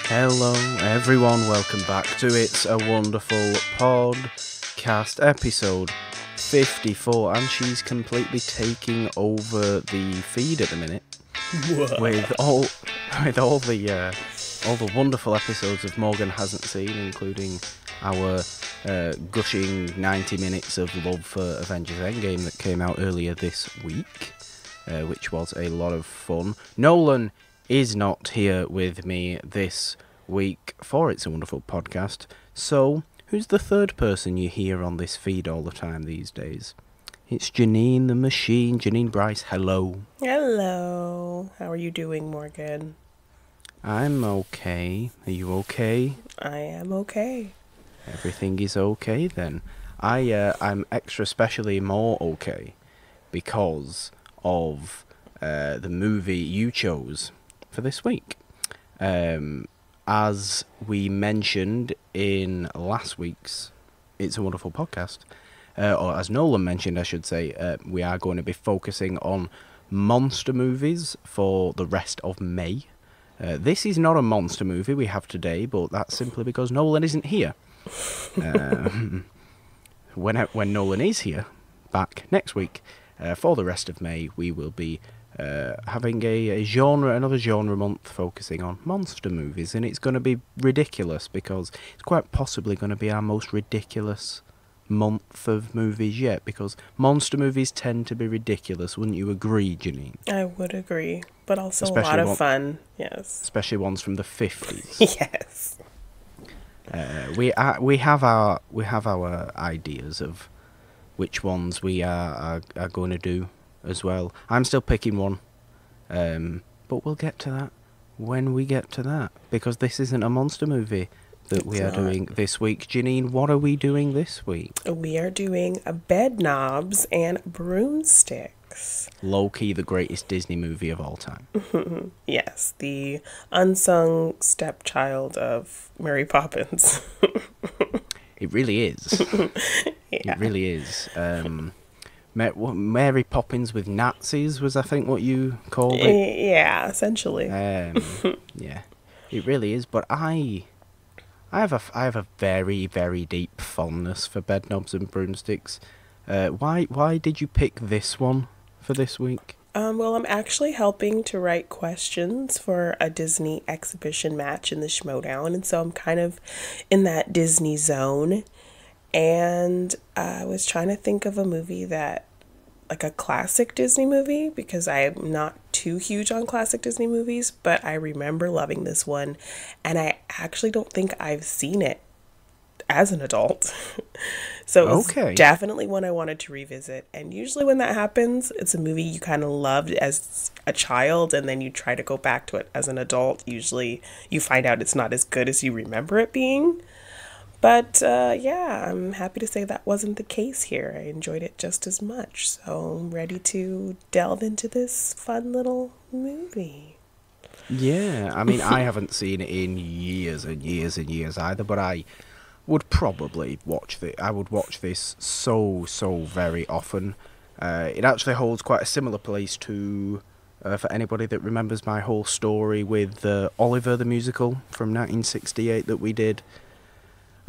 Hello everyone, welcome back to It's a Wonderful Podcast episode 54, and she's completely taking over the feed at the minute with all the wonderful episodes of Morgan Hasn't Seen, including our gushing 90 minutes of love for Avengers Endgame that came out earlier this week, which was a lot of fun. Nolan is not here with me this week for It's a Wonderful Podcast, so who's the third person you hear on this feed all the time these days? It's Jeannine the Machine. Jeannine Bryce, hello. Hello. How are you doing, Morgan? I'm okay. Are you okay? I am okay. Everything is okay then. I'm extra specially more okay because of the movie you chose for this week. As we mentioned in last week's It's a Wonderful Podcast, or as Nolan mentioned, I should say, we are going to be focusing on monster movies for the rest of May. This is not a monster movie we have today, but that's simply because Nolan isn't here. When Nolan is here, back next week, for the rest of May, we will be having another genre month focusing on monster movies, and it's going to be ridiculous because it's quite possibly going to be our most ridiculous month of movies yet, because monster movies tend to be ridiculous, wouldn't you agree, Jeannine? I would agree, but also Especially a lot of fun. Yes. Especially ones from the 50s. Yes. We have our ideas of which ones we are going to do as well. I'm still picking one, but we'll get to that when we get to that, because this isn't a monster movie that we are doing this week. Jeannine, what are we doing this week? We are doing a Bedknobs and Broomsticks. Low-key the greatest Disney movie of all time. Yes, the unsung stepchild of Mary Poppins. It really is. Yeah. It really is. Mary Poppins with Nazis was, I think, what you called it. Yeah, essentially. Yeah, it really is. But I have a very, very deep fondness for Bedknobs and Broomsticks. Why did you pick this one for this week? Well, I'm actually helping to write questions for a Disney exhibition match in the Schmodown, and so I'm kind of in that Disney zone. And I was trying to think of a movie like a classic Disney movie, because I'm not too huge on classic Disney movies, but I remember loving this one, and I actually don't think I've seen it as an adult. So it was definitely one I wanted to revisit. And usually when that happens, it's a movie you kind of loved as a child, and then you try to go back to it as an adult. Usually you find out it's not as good as you remember it being. But yeah, I'm happy to say that wasn't the case here. I enjoyed it just as much. So I'm ready to delve into this fun little movie. Yeah, I mean, I haven't seen it in years and years and years either, but I would probably watch this. I would watch this so very often. It actually holds quite a similar place to, for anybody that remembers my whole story with Oliver the Musical from 1968 that we did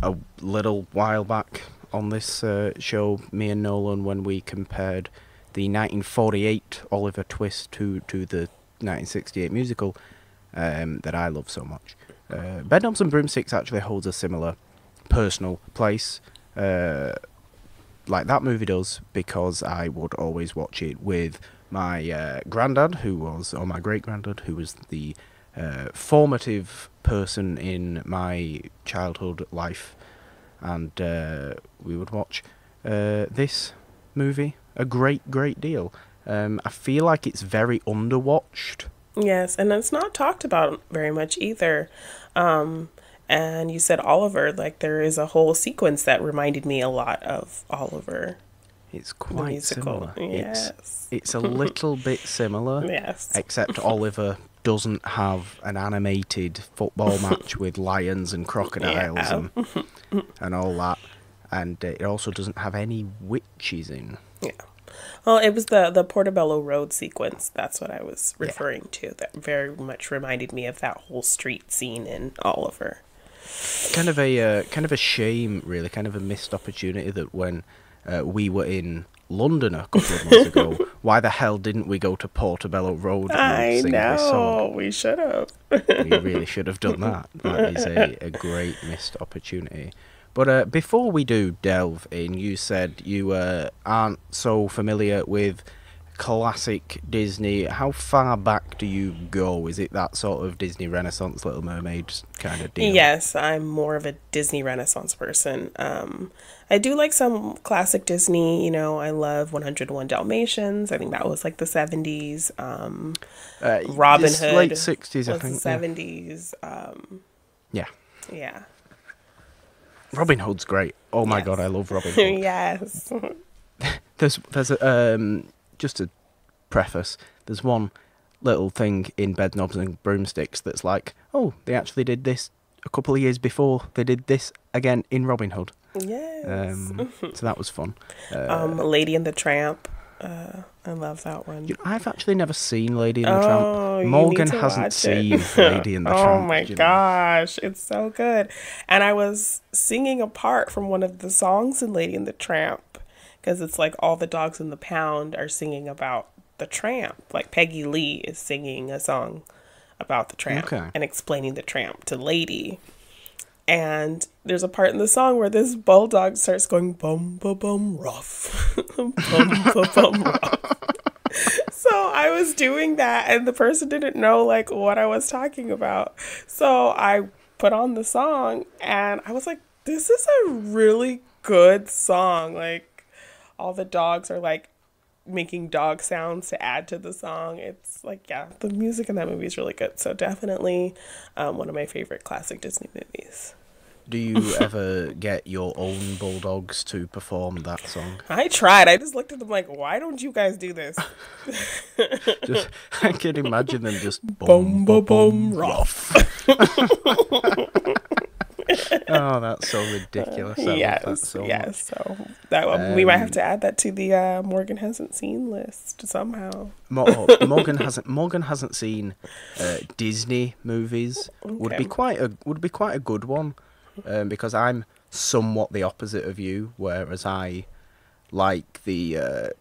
a little while back on this show, me and Nolan, when we compared the 1948 Oliver twist to the 1968 musical that I love so much. Bedknobs and Broomsticks actually holds a similar personal place like that movie does, because I would always watch it with my granddad, or my great-granddad, who was the formative person in my childhood life, and we would watch this movie a great deal. I feel like it's very underwatched. Yes, and it's not talked about very much either. And you said Oliver, like there is a whole sequence that reminded me a lot of Oliver. It's quite similar. Yes. It's a little bit similar. Yes. Except Oliver doesn't have an animated football match with lions and crocodiles and all that. And it also doesn't have any witches in. Yeah. Well, it was the Portobello Road sequence. That's what I was Yeah. referring to. That very much reminded me of that whole street scene in Oliver. Kind of a shame, really, kind of a missed opportunity that when we were in London a couple of months ago, why the hell didn't we go to Portobello Road and I sing this song? know. We should have. We really should have done that. That is a great missed opportunity. But before we do delve in, you said you aren't so familiar with classic Disney. How far back do you go? Is it that sort of Disney Renaissance, Little Mermaid kind of deal? Yes, I'm more of a Disney Renaissance person. I do like some classic Disney. You know, I love 101 Dalmatians. I think that was like the 70s. Robin It's Hood late 60s, I was think. the 70s. Yeah. Yeah. Robin Hood's great. Oh my Yes. god, I love Robin Hood. Yes. There's just a preface. There's one little thing in Bedknobs and Broomsticks that's like, oh, they actually did this a couple of years before they did this again in Robin Hood. Yes. So that was fun. Lady and the Tramp. I love that one. I've actually never seen Lady and the Oh, Tramp. you Morgan need to hasn't watch seen it. Lady and the Oh Tramp. my Jeannine. gosh, it's so good. And I was singing a part from one of the songs in Lady and the Tramp because it's like all the dogs in the pound are singing about the tramp. Like Peggy Lee is singing a song about the tramp Okay. and explaining the tramp to Lady. And there's a part in the song where this bulldog starts going bum ba bum rough, bum ba bum rough. So I was doing that, and the person didn't know like what I was talking about. So I put on the song, and I was like, "This is a really good song." Like all the dogs are like making dog sounds to add to the song. It's like, yeah, the music in that movie is really good. So definitely one of my favorite classic Disney movies. Do you ever get your own bulldogs to perform that song? I tried. I just looked at them like, why don't you guys do this? Just, I can imagine them just Bum ba bum rough. Oh, that's so ridiculous. I love that Yes, so yes. much. So that we might have to add that to the Morgan hasn't seen list somehow. Morgan hasn't seen Disney movies. Would Okay. be quite a good one, because I'm somewhat the opposite of you. Whereas I like the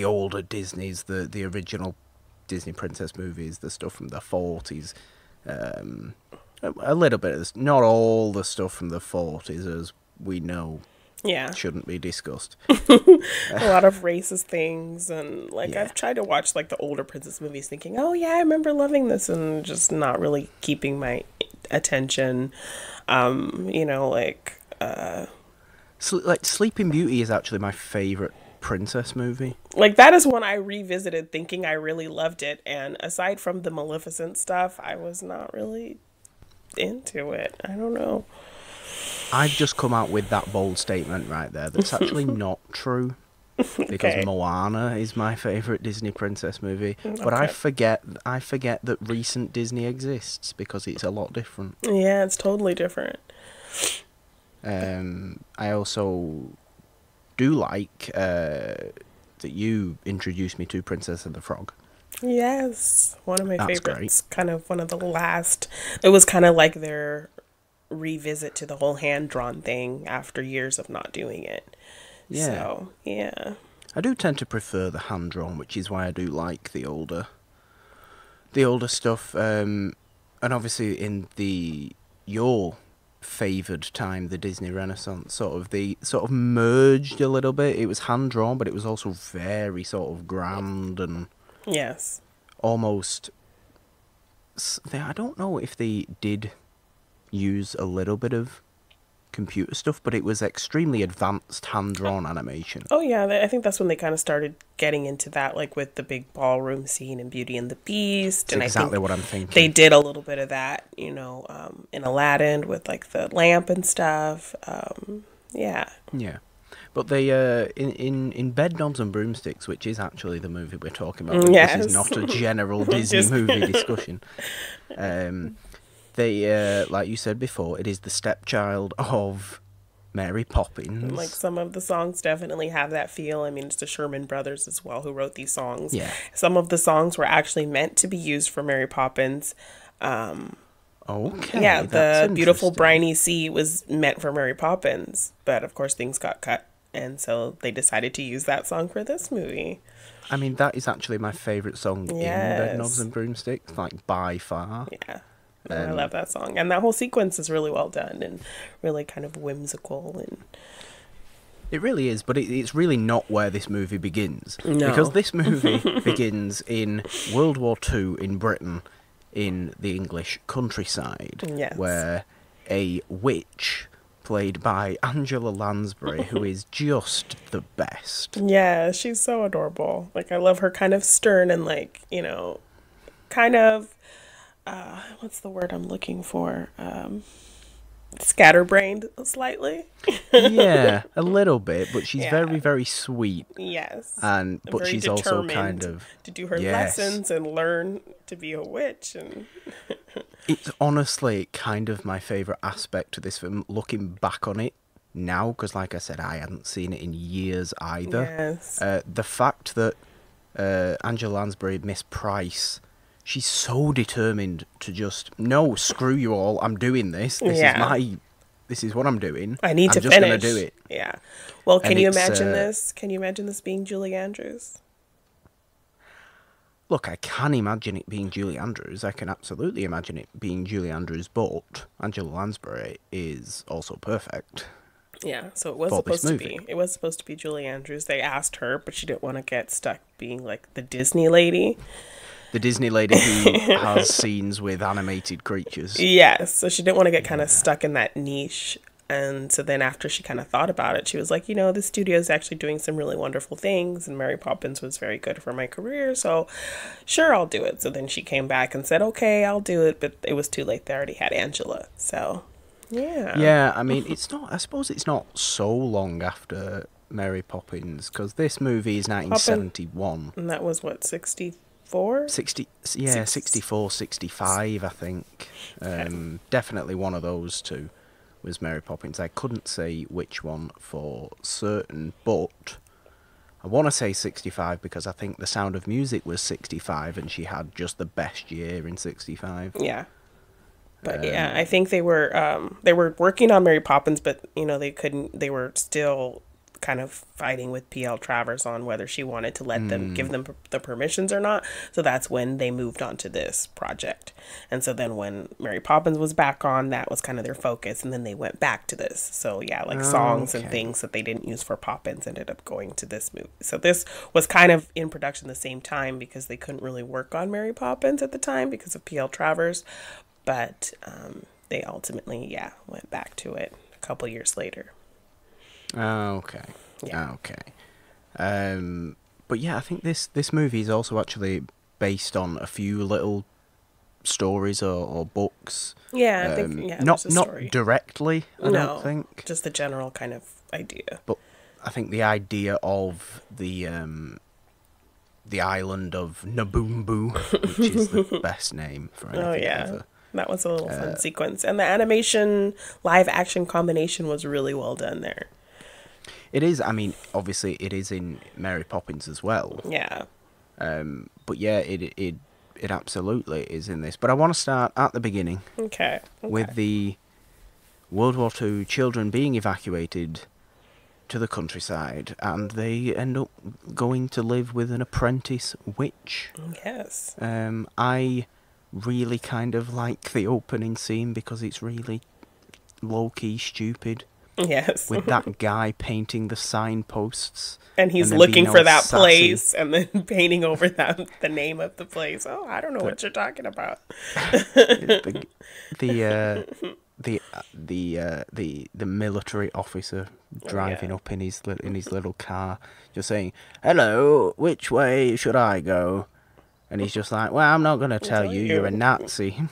older Disneys, the original Disney princess movies, the stuff from the 40s. A little bit of this, not all the stuff from the 40s, as we know, Yeah, shouldn't be discussed. a lot of racist things, and like Yeah. I've tried to watch like the older princess movies, thinking, oh yeah, I remember loving this, and just not really keeping my attention. You know, like Like Sleeping Beauty is actually my favourite princess movie. that is one I revisited, thinking I really loved it, and aside from the Maleficent stuff, I was not really into it. I don't know. I've just come out with that bold statement right there. That's actually not true, because Okay. Moana is my favourite Disney princess movie. But I Okay. forget that recent Disney exists because it's a lot different. Yeah, it's totally different. I also do like that you introduced me to Princess and the Frog. Yes, one of my That's favorites. Kind of one of the last. It was kind of like their revisit to the whole hand drawn thing after years of not doing it. Yeah. So, yeah. I do tend to prefer the hand drawn, which is why I do like the older stuff. And obviously in your favoured time, the Disney Renaissance, they sort of merged a little bit. It was hand drawn, but it was also very sort of grand and Yes. almost. I don't know if they did use a little bit of computer stuff, but it was extremely advanced hand-drawn animation. Oh, yeah. I think that's when they kind of started getting into that, like with the big ballroom scene in Beauty and the Beast. That's And exactly I think what I'm thinking. they did a little bit of that, you know, in Aladdin with like the lamp and stuff. Yeah. Yeah. But they in Bedknobs and Broomsticks, which is actually the movie we're talking about. Yes. This is not a general Disney Just- movie discussion. They like you said before, it is the stepchild of Mary Poppins. Like, some of the songs definitely have that feel. I mean, it's the Sherman Brothers as well who wrote these songs. Yeah. Some of the songs were actually meant to be used for Mary Poppins. Okay. Yeah, that's the Beautiful interesting. Briny Sea was meant for Mary Poppins, but of course things got cut, and so they decided to use that song for this movie. I mean, that is actually my favourite song in Yes. Bedknobs and Broomsticks, like, by far. Yeah. I love that song. And that whole sequence is really well done and really kind of whimsical. And It really is, but it's really not where this movie begins. No. Because this movie begins in World War II in Britain, in the English countryside, Yes. where a witch, played by Angela Lansbury, who is just the best. yeah, she's so adorable. Like, I love her kind of stern and, like, you know, kind of, what's the word I'm looking for? Scatterbrained slightly. Yeah, a little bit, but she's Yeah. very, very sweet. Yes. But Very she's also determined kind of... to do her Yes. lessons and learn to be a witch. And It's honestly kind of my favourite aspect to this film, looking back on it now, because like I said, I hadn't seen it in years either. yes. The fact that Angela Lansbury, Miss Price, she's so determined to just, no, screw you all, I'm doing this. This is what I'm doing. I need I'm to just finish. gonna do it. Yeah. Well, can And you it's, imagine this? Can you imagine this being Julie Andrews? Look, I can imagine it being Julie Andrews. I can absolutely imagine it being Julie Andrews, but Angela Lansbury is also perfect. Yeah, so it was For this supposed to be. It was supposed to be Julie Andrews. They asked her, but she didn't want to get stuck being like the Disney lady. The Disney lady who has scenes with animated creatures. Yes, so she didn't want to get kind of stuck in that niche. And so then after she kind of thought about it, she was like, you know, the studio is actually doing some really wonderful things, and Mary Poppins was very good for my career, so sure, I'll do it. So then she came back and said, okay, I'll do it, but it was too late. They already had Angela, so yeah. Yeah, I mean, it's not. I suppose it's not so long after Mary Poppins, because this movie is 1971. And that was what, 64? 64, 65, I think. Definitely one of those two was Mary Poppins. I couldn't say which one for certain, but I want to say 65 because I think The Sound of Music was 65 and she had just the best year in 65. Yeah. But yeah, I think they were working on Mary Poppins, but you know, they were still kind of fighting with P.L. Travers on whether she wanted to let them give them the permissions or not. So that's when they moved on to this project. And so then when Mary Poppins was back on, that was kind of their focus, and then they went back to this. So yeah, like songs and things that they didn't use for Poppins ended up going to this movie. So this was kind of in production the same time because they couldn't really work on Mary Poppins at the time because of P.L. Travers. But they ultimately, went back to it a couple years later. Okay. Yeah. Okay. But yeah, I think this movie is also actually based on a few little stories or books. Yeah, I think not there's a story. Directly, I don't think. Just the general kind of idea. But I think the idea of the island of Naboombu, which is the best name for anything ever. That was a little fun sequence. And the animation live action combination was really well done there. It is. I mean, obviously, it is in Mary Poppins as well. Yeah. But yeah, it absolutely is in this. But I want to start at the beginning. Okay. With the World War II children being evacuated to the countryside, and they end up going to live with an apprentice witch. Yes. I really kind of like the opening scene because it's really low-key stupid. Yes. With that guy painting the signposts. And he's looking for that place and then painting over the name of the place. Oh, I don't know what you're talking about. the military officer driving up in his little car, just saying, "Hello, which way should I go?" And he's just like, "Well, I'm not going to tell you. You're a Nazi."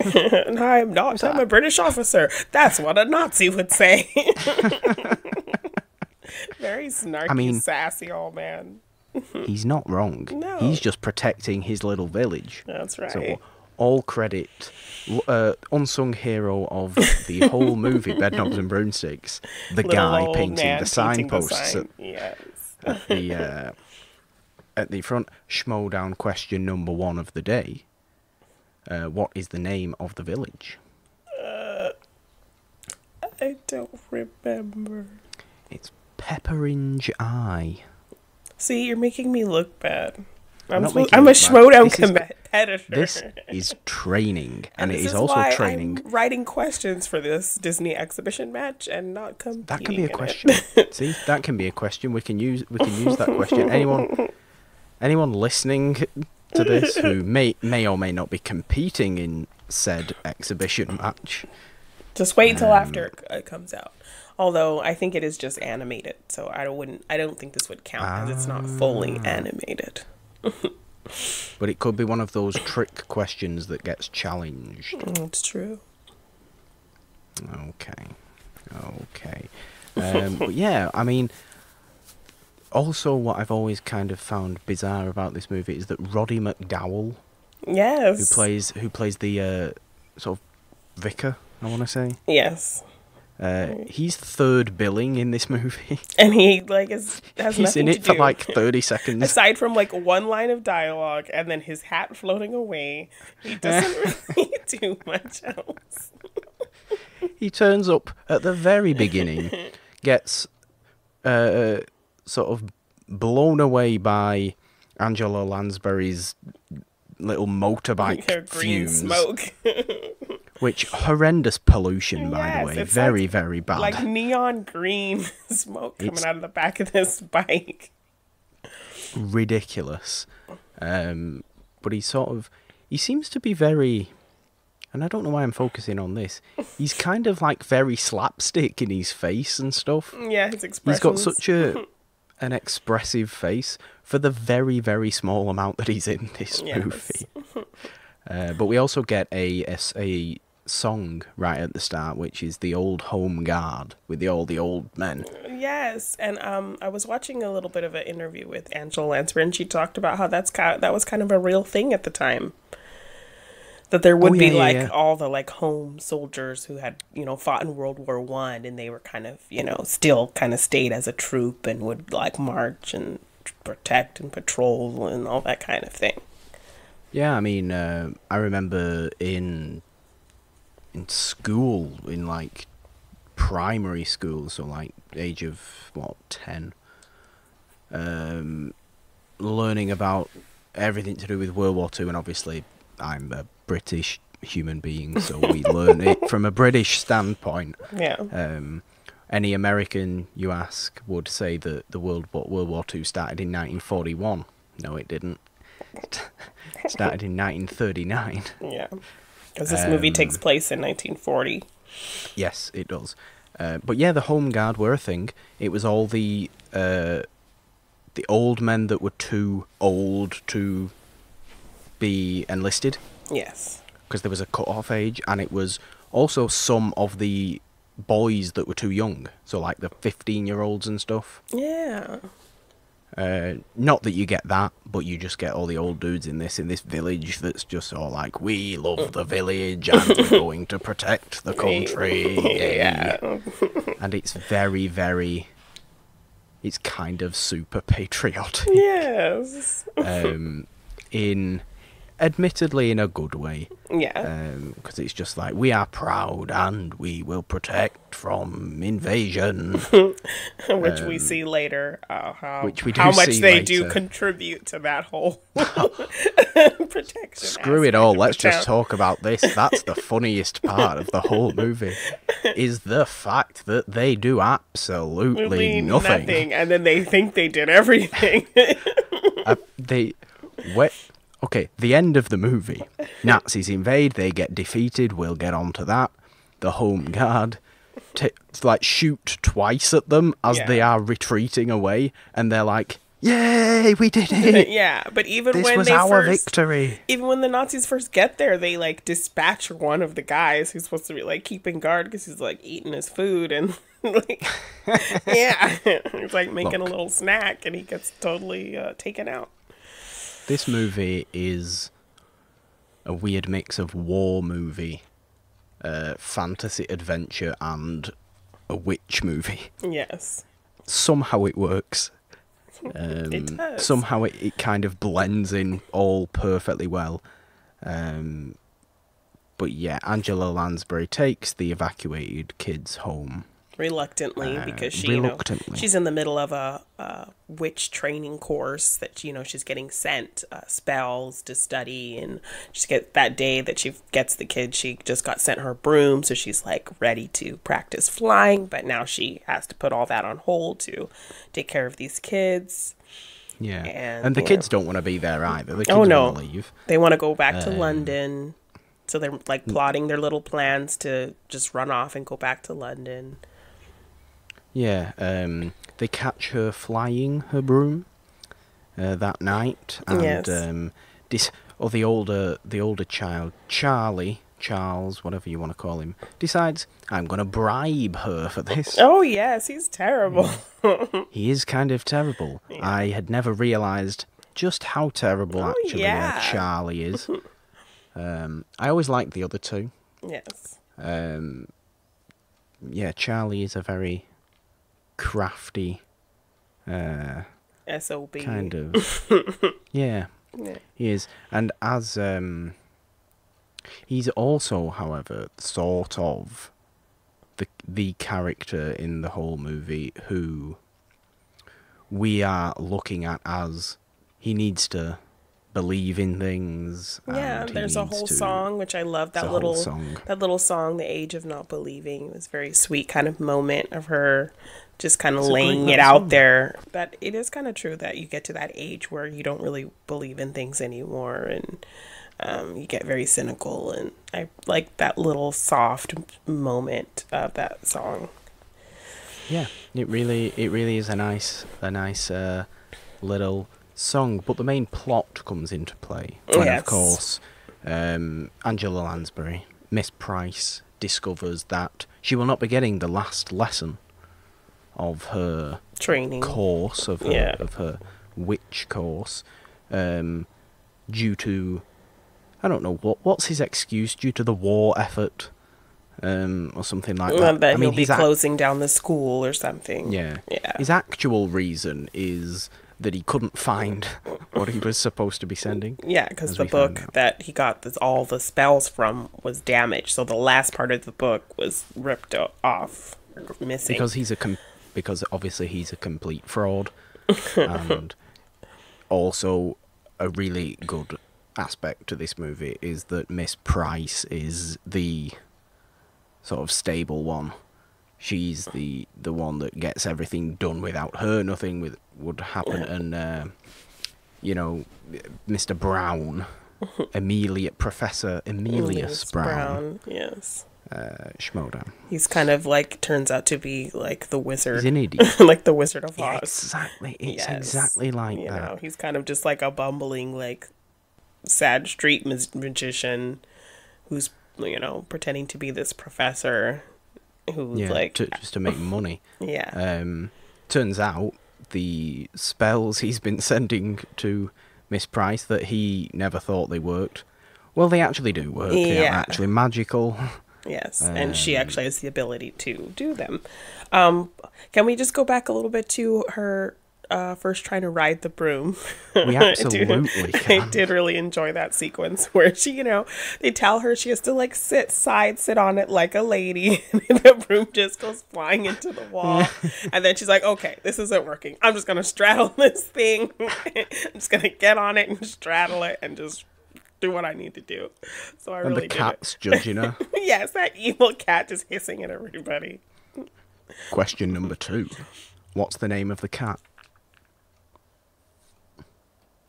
No, I'm not. I'm a British officer. That's what a Nazi would say. Very snarky, sassy old man. He's not wrong. No. He's just protecting his little village. That's right. So all credit unsung hero of the whole movie, Bedknobs and Broomsticks, the Little guy old painting man the painting the signposts sign. Yes. at the front. Schmodown question number 1 of the day. What is the name of the village? I don't remember. It's Pepperinge Eye. See, you're making me look bad. I'm a This Schmodown is- competitor. This is training, and it this is also why training. I'm writing questions for this Disney exhibition match and not competing. That can be a in question. it. See, that can be a question. We can use that question. Anyone listening to this who may or may not be competing in said exhibition match. Just wait until after it comes out. Although I think it is just animated, so I don't think this would count as it's not fully animated. But it could be one of those trick questions that gets challenged. It's true. Okay. But yeah, I mean, also what I've always kind of found bizarre about this movie is that Roddy McDowall, Yes. who plays the sort of vicar, I want to say. Yes. He's third billing in this movie. And he has He's nothing in to it for do. like 30 seconds. Aside from like one line of dialogue and then his hat floating away, he doesn't really do much else. He turns up at the very beginning, gets sort of blown away by Angela Lansbury's little motorbike Her green fumes, smoke. which horrendous pollution, by Yes, the way, it's very like- very bad. Like neon green smoke coming out of the back of this bike. Ridiculous. But he seems to be very, and I don't know why I'm focusing on this. He's kind of like very slapstick in his face and stuff. Yeah, his expressions. He's got such an expressive face for the very, very small amount that he's in this Yes. movie. But we also get a song right at the start, which is the Old Home Guard with all the old men. Yes, and I was watching a little bit of an interview with Angela Lansbury, and she talked about how that was kind of a real thing at the time. That there would be all the like home soldiers who had fought in World War I, and they were kind of still kind of stayed as a troop and would like march and protect and patrol and all that kind of thing. Yeah, I mean, I remember in school, in like primary school, so like age of 10, learning about everything to do with World War II, and obviously I'm a British human being, so we learn it from a British standpoint. Yeah. Any American you ask would say that the World War II started in 1941. No, it didn't. It started in 1939. Yeah. Because this movie takes place in 1940. Yes, it does. But yeah, the Home Guard were a thing. It was all the old men that were too old to be enlisted. Yes. Because there was a cut-off age, and it was also some of the boys that were too young. So like the 15-year-olds and stuff. Yeah. Not that you get that, but you just get all the old dudes in this village that's just all like, we love the village and we're going to protect the country. Yeah. And it's very, very, it's kind of super patriotic. Yes. Admittedly in a good way. Yeah. Because it's just like, we are proud and we will protect from invasion. Which we see later, how which we do how much see they later. do contribute to that whole protection. Screw it aspect all, of let's the just town. talk about this. That's the funniest part of the whole movie, is the fact that they do absolutely Really nothing. and then they think they did everything. Okay, the end of the movie. Nazis invade, they get defeated, we'll get on to that. The Home Guard shoot twice at them as Yeah. they are retreating away, and they're like, yay, we did it! Yeah, but even This when was they our first, victory! even when the Nazis first get there, they like dispatch one of the guys who's supposed to be like keeping guard because he's like eating his food and like, yeah, he's like making a little snack and he gets totally taken out. This movie is a weird mix of war movie, fantasy adventure, and a witch movie. Yes. Somehow it works. It does. Somehow it kind of blends in all perfectly well. But yeah, Angela Lansbury takes the evacuated kids home. Reluctantly, because she's in the middle of a witch training course that, she's getting sent spells to study, and that day that she gets the kids, she just got sent her broom, so she's like ready to practice flying, but now she has to put all that on hold to take care of these kids. Yeah, and the kids don't want to be there either. The kids want to leave. They want to go back to London, so they're like plotting their little plans to just run off and go back to London. Yeah, they catch her flying her broom that night, and the older child, Charles, whatever you want to call him, decides, I'm going to bribe her for this. Oh yes, he's terrible. He is kind of terrible. Yeah. I had never realised just how terrible Charlie is. I always liked the other two. Yes. Charlie is a very crafty SOB kind of yeah, he is. And as he's also, however, sort of the character in the whole movie who we are looking at as he needs to believe in things. Yeah, there's a whole song which I love. That little song, "The Age of Not Believing." It was a very sweet kind of moment of her just kind of laying it out there. That it is kind of true that you get to that age where you don't really believe in things anymore, and you get very cynical. And I like that little soft moment of that song. Yeah, it really is a nice little song, but the main plot comes into play when, of course, Angela Lansbury, Miss Price, discovers that she will not be getting the last lesson of her training course, of her witch course, due to, I don't know, what's his excuse, due to the war effort, or something like that. He'll be closing down the school or something. Yeah. His actual reason is that he couldn't find what he was supposed to be sending. Yeah, because the book that he got all the spells from was damaged, so the last part of the book was ripped off, missing. Because obviously he's a complete fraud, and also a really good aspect to this movie is that Miss Price is the sort of stable one. She's the one that gets everything done. Without her, nothing would happen. And, Mr. Brown, Professor Emilius Brown. Yes. Schmodown. He's kind of turns out to be like the wizard. He's an idiot. Like the Wizard of Oz. Exactly. It's exactly like that. He's kind of just like a bumbling, sad street magician who's, pretending to be this professor who's just to make money. Yeah. Turns out the spells he's been sending to Miss Price that he never thought they worked, well, they actually do work. Yeah. They are actually magical. Yes, and she actually has the ability to do them. Can we just go back a little bit to her first trying to ride the broom? We absolutely can. I did really enjoy that sequence where she, they tell her she has to sit on it like a lady, and the broom just goes flying into the wall. And then she's like, okay, this isn't working. I'm just going to straddle this thing. I'm just going to get on it and straddle it and just do what I need to do. So and the cat's judging her. Yes, that evil cat just hissing at everybody. Question number 2. What's the name of the cat?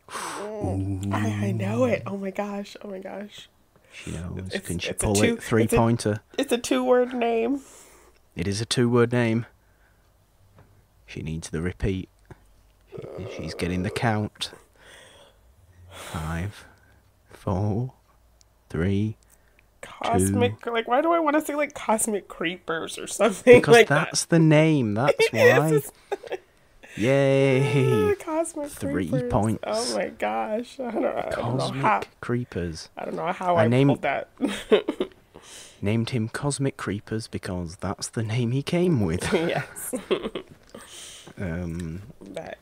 I know it. Oh my gosh. She knows. Can she pull it? 3-pointer. It's a 2-word name. It is a 2-word name. She needs the repeat. She's getting the count. 5, 4, 3, Cosmic, 2. Why do I want to say Cosmic Creepers or something? Because that's the name. That's why. Yay! Cosmic 3 creepers. points. Oh my gosh. I don't know Cosmic how. creepers. I don't know how I pulled that. Named him Cosmic Creepers because that's the name he came with. Yes.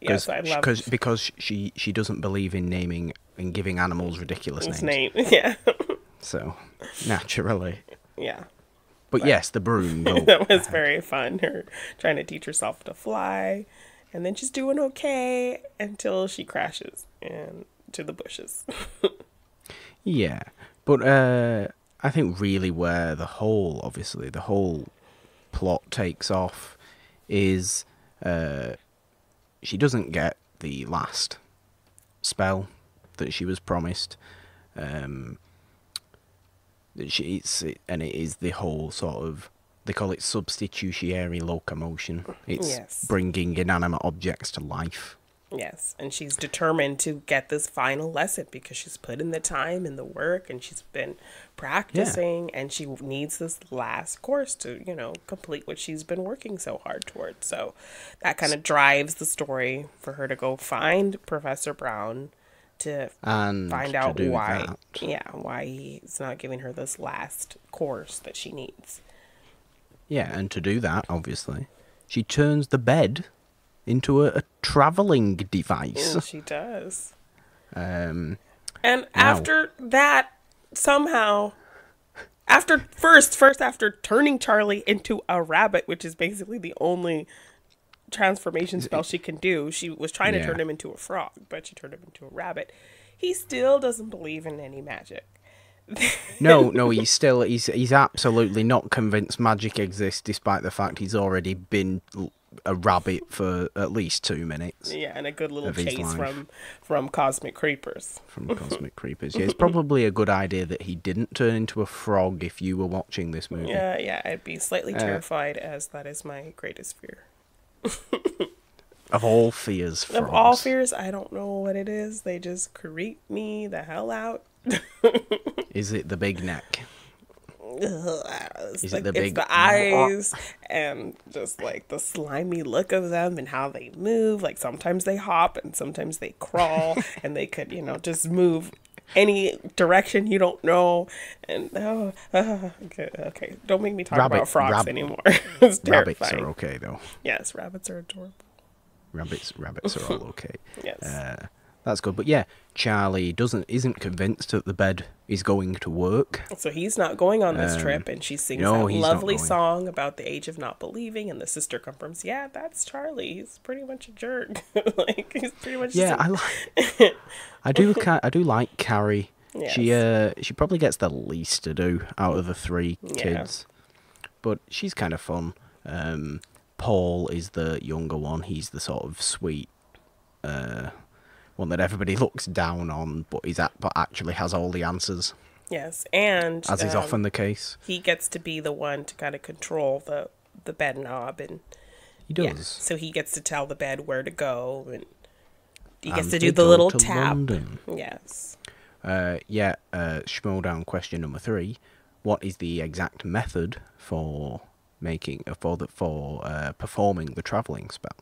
Yes, I love because she doesn't believe in naming and giving animals ridiculous names. Name. Yeah. So naturally. Yeah. But yes, the broom. That was very fun. Her trying to teach herself to fly, and then she's doing okay until she crashes into the bushes. Yeah, but I think really where the whole plot takes off is she doesn't get the last spell that she was promised. And it is the whole sort of, they call it substitutionary locomotion. It's bringing inanimate objects to life. Yes, and she's determined to get this final lesson because she's put in the time and the work, and she's been practicing, and she needs this last course to, complete what she's been working so hard towards. So that kind of drives the story for her to go find Professor Brown to find out why he's not giving her this last course that she needs. Yeah, and to do that, obviously, she turns the bed into a traveling device. And she does. And after that, somehow, after turning Charlie into a rabbit, which is basically the only transformation spell she can do. She was trying to turn him into a frog, but she turned him into a rabbit. He still doesn't believe in any magic. No, he's absolutely not convinced magic exists, despite the fact he's already been a rabbit for at least 2 minutes. Yeah, and a good little chase from Cosmic Creepers. From Cosmic Creepers. Yeah, it's probably a good idea that he didn't turn into a frog if you were watching this movie. Yeah, I'd be slightly terrified, as that is my greatest fear. Of all fears, frogs. Of all fears, I don't know what it is. They just creep me the hell out. Is it the big neck? It's the eyes and just like the slimy look of them and how they move. Like sometimes they hop and sometimes they crawl and they could, just move any direction you don't know. And okay. Don't make me talk about frogs anymore. It's terrifying. Rabbits are okay though. Yes, rabbits are adorable. Rabbits are all okay. Yes. That's good. But yeah, Charlie isn't convinced that the bed is going to work. So he's not going on this trip, and she sings that lovely song about the age of not believing, and the sister confirms, yeah, that's Charlie. He's pretty much a jerk. He's pretty much I do like Carrie. Yes. She probably gets the least to do out of the 3 kids. But she's kind of fun. Paul is the younger one. He's the sort of sweet one that everybody looks down on, but actually has all the answers. Yes, and as is often the case, he gets to be the one to kind of control the bed knob, and he does. Yeah, so he gets to tell the bed where to go, and he gets to do the little tap. London. Yes. Schmodown question number 3: what is the exact method for performing the traveling spell?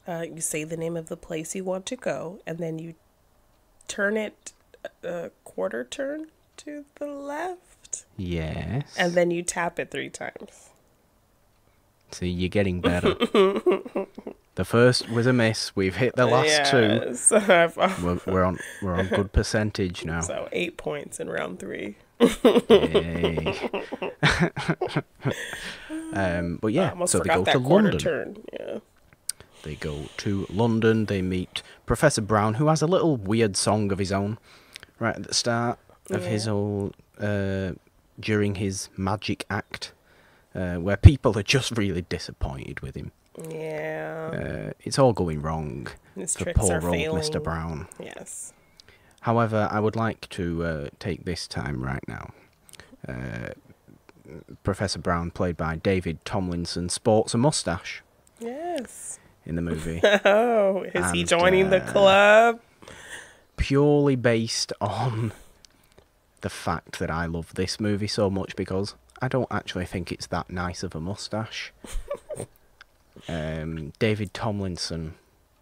You say the name of the place you want to go, and then you turn it a quarter turn to the left. Yes. And then you tap it 3 times. See, you're getting better. The first was a miss. We've hit the last 2. We're on good percentage now. So 8 points in round 3. Yay. But yeah, so they go to London. Turn. Yeah. They go to London. They meet Professor Brown, who has a little weird song of his own right at the start of his whole during his magic act, where people are just really disappointed with him. Yeah. It's all going wrong for poor old Mr. Brown. Yes. However, I would like to take this time right now. Professor Brown, played by David Tomlinson, sports a mustache. Yes. In the movie. Oh, is he joining the club? Purely based on the fact that I love this movie so much, because I don't actually think it's that nice of a mustache. David Tomlinson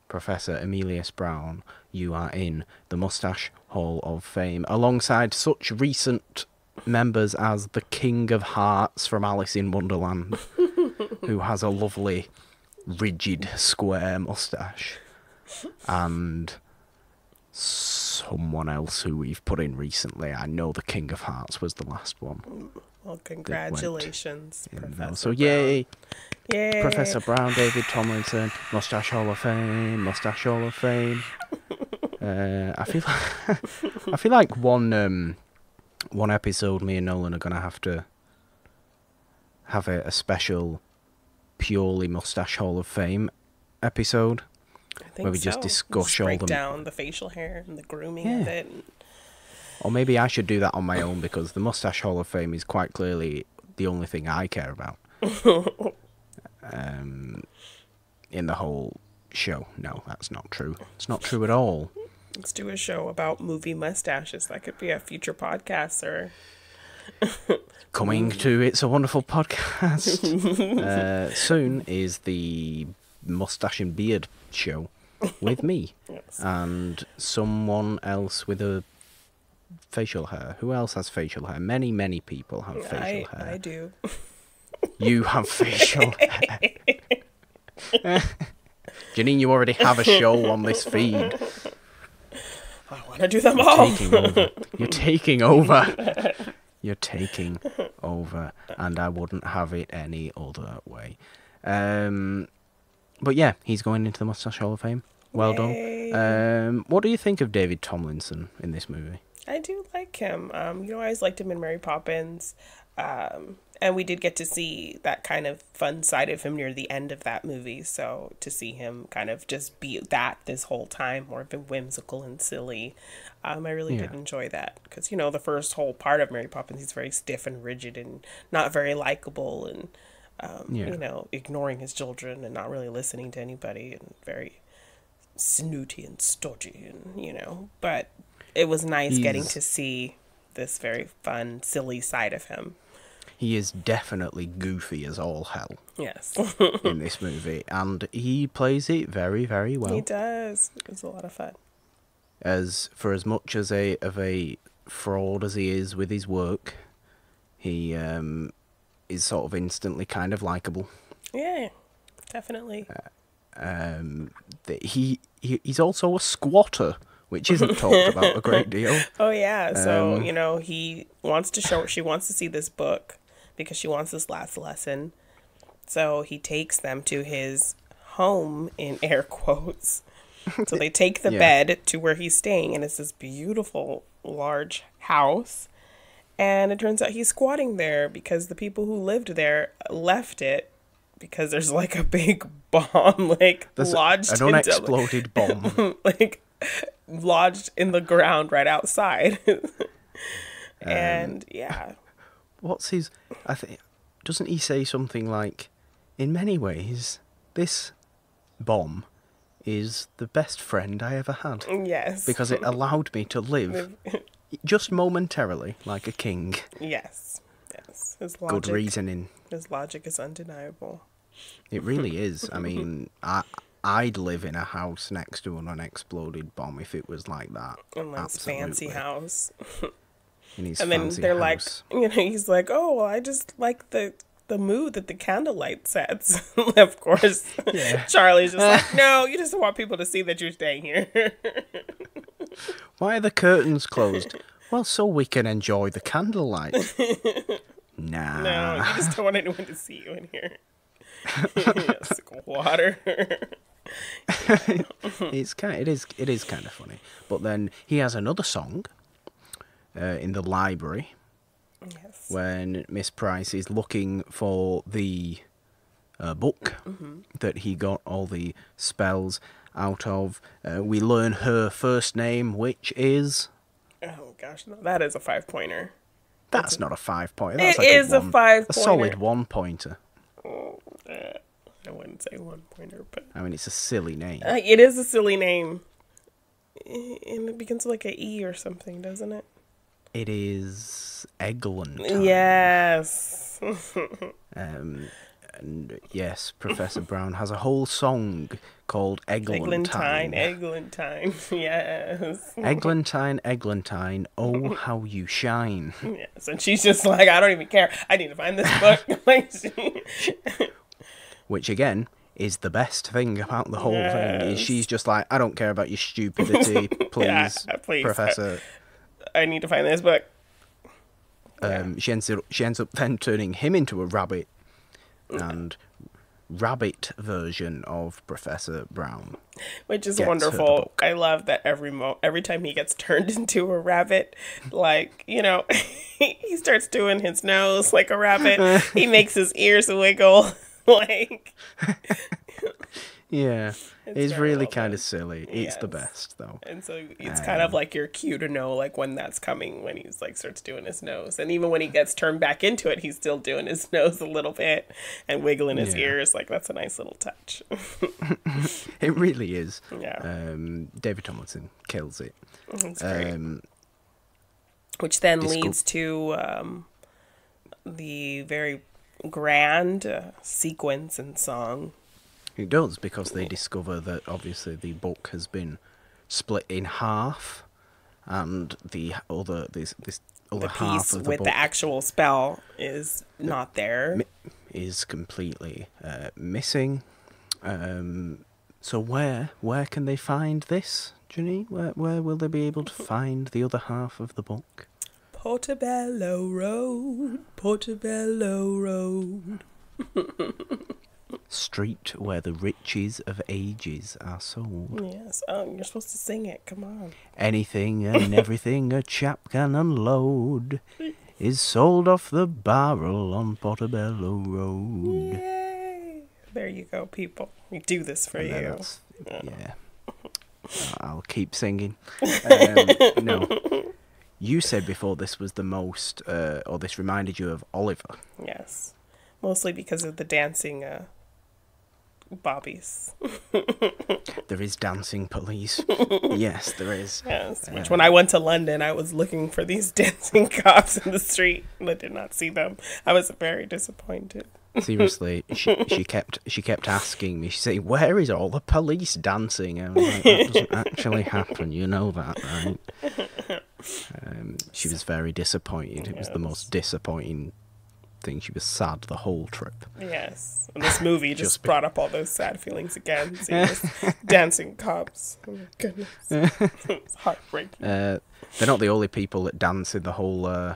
Professor Emilius Brown, you are in the Moustache Hall of Fame, alongside such recent members as the King of Hearts from Alice in Wonderland, who has a lovely, rigid, square moustache, and someone else who we've put in recently. I know the King of Hearts was the last one. Well, congratulations, Professor So Brown. yay! Yay! Professor Brown, David Tomlinson, Moustache Hall of Fame, Moustache Hall of Fame. I feel like one episode, me and Nolan are gonna have to have a special, purely Moustache Hall of Fame episode. I think where we so. just discuss all break the down the facial hair and the grooming of it. Or maybe I should do that on my own, because the Moustache Hall of Fame is quite clearly the only thing I care about. In the whole show. No, that's not true. It's not true at all. Let's do a show about movie mustaches. That could be a future podcast, sir. Coming to It's a Wonderful Podcast. Soon is the Moustache and Beard show with me. Yes. And someone else with a facial hair. Who else has facial hair? Many, many people have facial hair. I do. You have facial hair. Jeannine, you already have a show on this feed. I want to do them all. You're taking over. You're taking over. And I wouldn't have it any other way. But yeah, he's going into the Moustache Hall of Fame. Well Yay. done. What do you think of David Tomlinson in this movie? I do like him. I always liked him in Mary Poppins. And we did get to see that kind of fun side of him near the end of that movie. So to see him kind of just be that this whole time, more of a whimsical and silly, I really did enjoy that. Because, the first whole part of Mary Poppins, he's very stiff and rigid and not very likable and, ignoring his children and not really listening to anybody and very snooty and stodgy and, but it was nice getting to see this very fun, silly side of him. He is definitely goofy as all hell. Yes. in this movie, and he plays it very, very well. He does. It's a lot of fun. As much as a fraud as he is with his work, he is sort of instantly kind of likable. Yeah, definitely. He's also a squatter, which isn't talked about a great deal. Oh yeah, so he wants to she wants to see this book because she wants this last lesson. So he takes them to his home in air quotes. So they take the bed to where he's staying, and it's this beautiful large house. And it turns out he's squatting there because the people who lived there left it because there's like a big bomb lodged an unexploded bomb lodged in the ground right outside. And what's his? I think doesn't he say something like, in many ways, this bomb is the best friend I ever had. Yes, because it allowed me to live just momentarily like a king. Yes. His logic, good reasoning. His logic is undeniable. It really is. I mean, I'd live in a house next to an unexploded bomb if it was like that. In his fancy house. In his and then fancy they're house. He's like, oh, well, I just like the mood that the candlelight sets. Of course. Yeah. Charlie's just like, no, you just want people to see that you're staying here. Why are the curtains closed? Well, so we can enjoy the candlelight. Nah. No, you just don't want anyone to see you in here. Water. It is kind of funny. But then he has another song in the library. Yes. When Miss Price is looking for the book that he got all the spells out of. We learn her first name, which is... Oh, gosh, no, that is a 5-pointer. That's not a 5-pointer. It is a 5-pointer. A solid 1-pointer. Oh, I wouldn't say 1-pointer, but... I mean, it's a silly name. It is a silly name. And it begins with like an E or something, doesn't it? It is Eglantine. Yes. And yes, Professor Brown has a whole song called Eglantine. Eglantine, yes. Eglantine, Eglantine, oh how you shine. Yes, and she's just like, I don't even care. I need to find this book. Which again is the best thing about the whole thing. Is Yes. she's just like, I don't care about your stupidity, please, please. Professor. I need to find this book. She ends up then turning him into a rabbit, and rabbit version of Professor Brown, which is gets her the wonderful. book. I love that every time he gets turned into a rabbit, like, he starts doing his nose like a rabbit. He makes his ears wiggle, like. Yeah, it's very really well kind done. of silly. It's the Yes. best though. And so it's kind of like your cue to know, like, when that's coming, when he's like starts doing his nose. And even when he gets turned back into it, he's still doing his nose a little bit and wiggling his Yeah. ears. Like, that's a nice little touch. It really is. Yeah. David Tomlinson kills it. It's great. Um, Which then Disco- leads to the very grand sequence and song. It does, because they discover that obviously the book has been split in half, and the other this other The half piece of the with book the actual spell is not there. is completely missing. So where can they find this, Jeannine? Where will they be able to find the other half of the book? Portobello Road, Portobello Road. Street where the riches of ages are sold. Yes. Oh, you're supposed to sing it. Come on. Anything and everything a chap can unload is sold off the barrel on Portobello Road. Yay! There you go, people. We do this for And then you. that's- yeah. I'll keep singing. No. You said before this was the most, or this reminded you of Oliver. Yes. Mostly because of the dancing bobbies. There is dancing police. Yes, there is. Yes. Which when I went to London, I was looking for these dancing cops in the street and I did not see them. I was very disappointed. Seriously, she kept asking me. She said, "Where is all the police dancing?" And I was like, that doesn't actually happen. You know that, right? She was very disappointed. It was the most disappointing thing. She was sad the whole trip. Yes. And this movie just Just brought up all those sad feelings again. Seeing those dancing cops. Oh my goodness. It's heartbreaking. They're not the only people that dance in the whole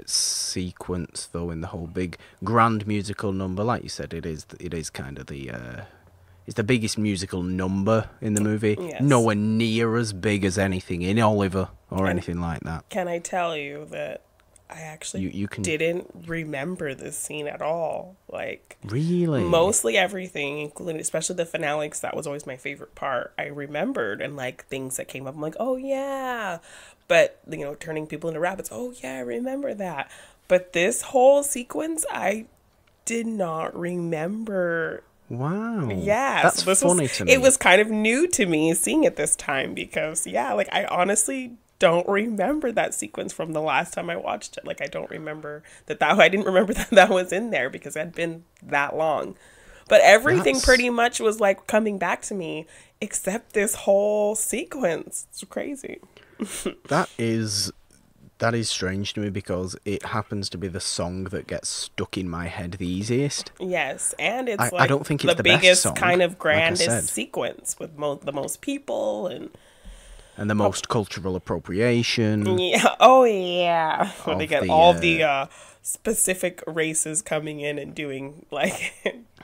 sequence, though. In the whole big grand musical number, like you said, it is kind of the it's the biggest musical number in the movie. Yes. Nowhere near as big as anything in Oliver or anything like that. Can I tell you that I actually You can didn't remember this scene at all? Like, really mostly everything, including especially the finale, 'cause that was always my favorite part. I remembered, and like things that came up, I'm like, oh yeah. But turning people into rabbits, oh yeah, I remember that. But this whole sequence, I did not remember. Wow. Yeah, That's so this funny to me. It was kind of new to me seeing it this time because like I honestly don't remember that sequence from the last time I watched it. Like I don't remember that I didn't remember that was in there because it had been that long. But everything pretty much was like coming back to me except this whole sequence. It's crazy. That is strange to me because it happens to be the song that gets stuck in my head the easiest. Yes, and it's I don't think it's the best biggest song, kind of like I grandest said. sequence with the most people and And the most cultural appropriation. yeah. Oh yeah. When they Of get the, all the specific races coming in and doing like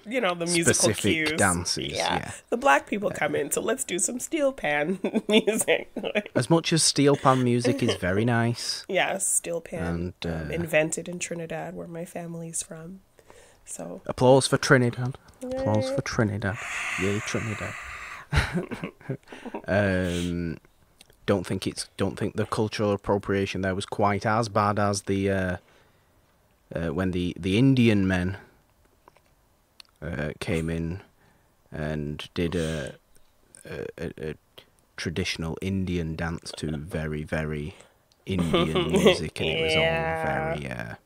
the musical Specific cues. dances, yeah. The black people come in, so let's do some steel pan music. As much as steel pan music is very nice. Yes, steel pan And, invented in Trinidad, where my family's from. So Applause for Trinidad. Applause for Trinidad. Yay, Trinidad. Don't think the cultural appropriation there was quite as bad as the when the Indian men came in and did a traditional Indian dance to very, very Indian music, and it was all very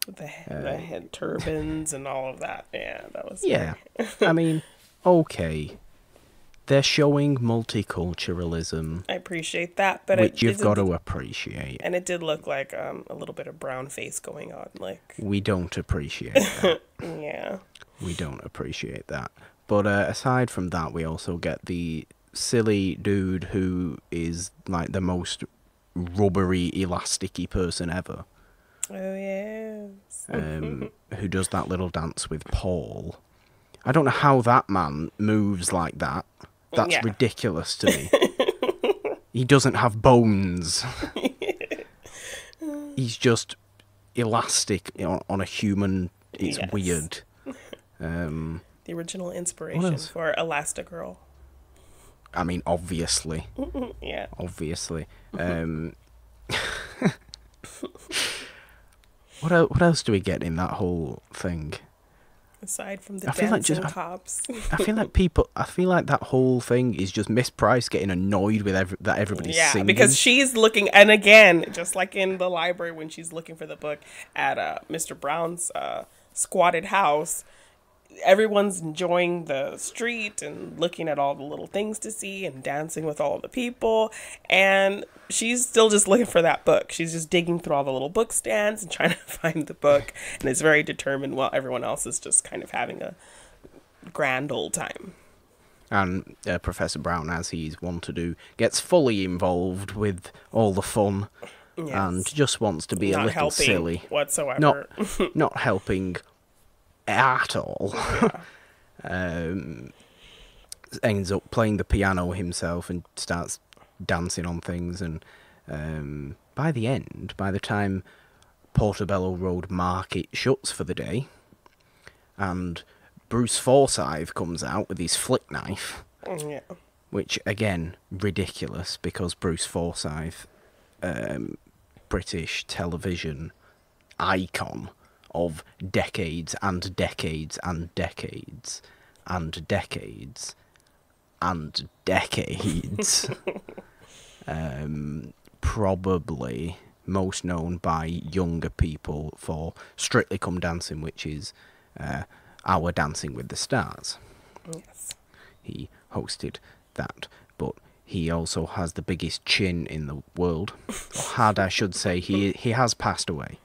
The head turbans and all of that. Yeah, that was Yeah. I mean, okay. They're showing multiculturalism, I appreciate that, but which you've got to appreciate. And it did look like a little bit of brown face going on. Like, We don't appreciate that. yeah. We don't appreciate that. But aside from that, we also get the silly dude who is like the most rubbery, elasticy person ever. Oh, yes. Who does that little dance with Paul. I don't know how that man moves like that. That's ridiculous to me. He doesn't have bones. He's just elastic on a human. It's weird. The original inspiration for Elastigirl. I mean, obviously. Yeah. Obviously. What else do we get in that whole thing? Aside from the dancing cops. I feel like that whole thing is just Miss Price getting annoyed with that everybody's singing. Yeah, because she's looking, and again, just like in the library when she's looking for the book at Mr. Brown's squatted house, everyone's enjoying the street and looking at all the little things to see and dancing with all the people, and she's still just looking for that book. She's just digging through all the little book stands and trying to find the book, and is very determined while everyone else is just kind of having a grand old time. And Professor Brown, as he's wont to do, gets fully involved with all the fun and just wants to be a little silly whatsoever. Not helping at all. Ends up playing the piano himself and starts dancing on things, and by the time Portobello Road Market shuts for the day and Bruce Forsyth comes out with his flick knife, which again ridiculous because Bruce Forsyth, British television icon of decades and decades and decades and decades and decades. Probably most known by younger people for Strictly Come Dancing, which is our Dancing with the Stars. Yes. He hosted that, but he also has the biggest chin in the world. Or had, I should say. He has passed away.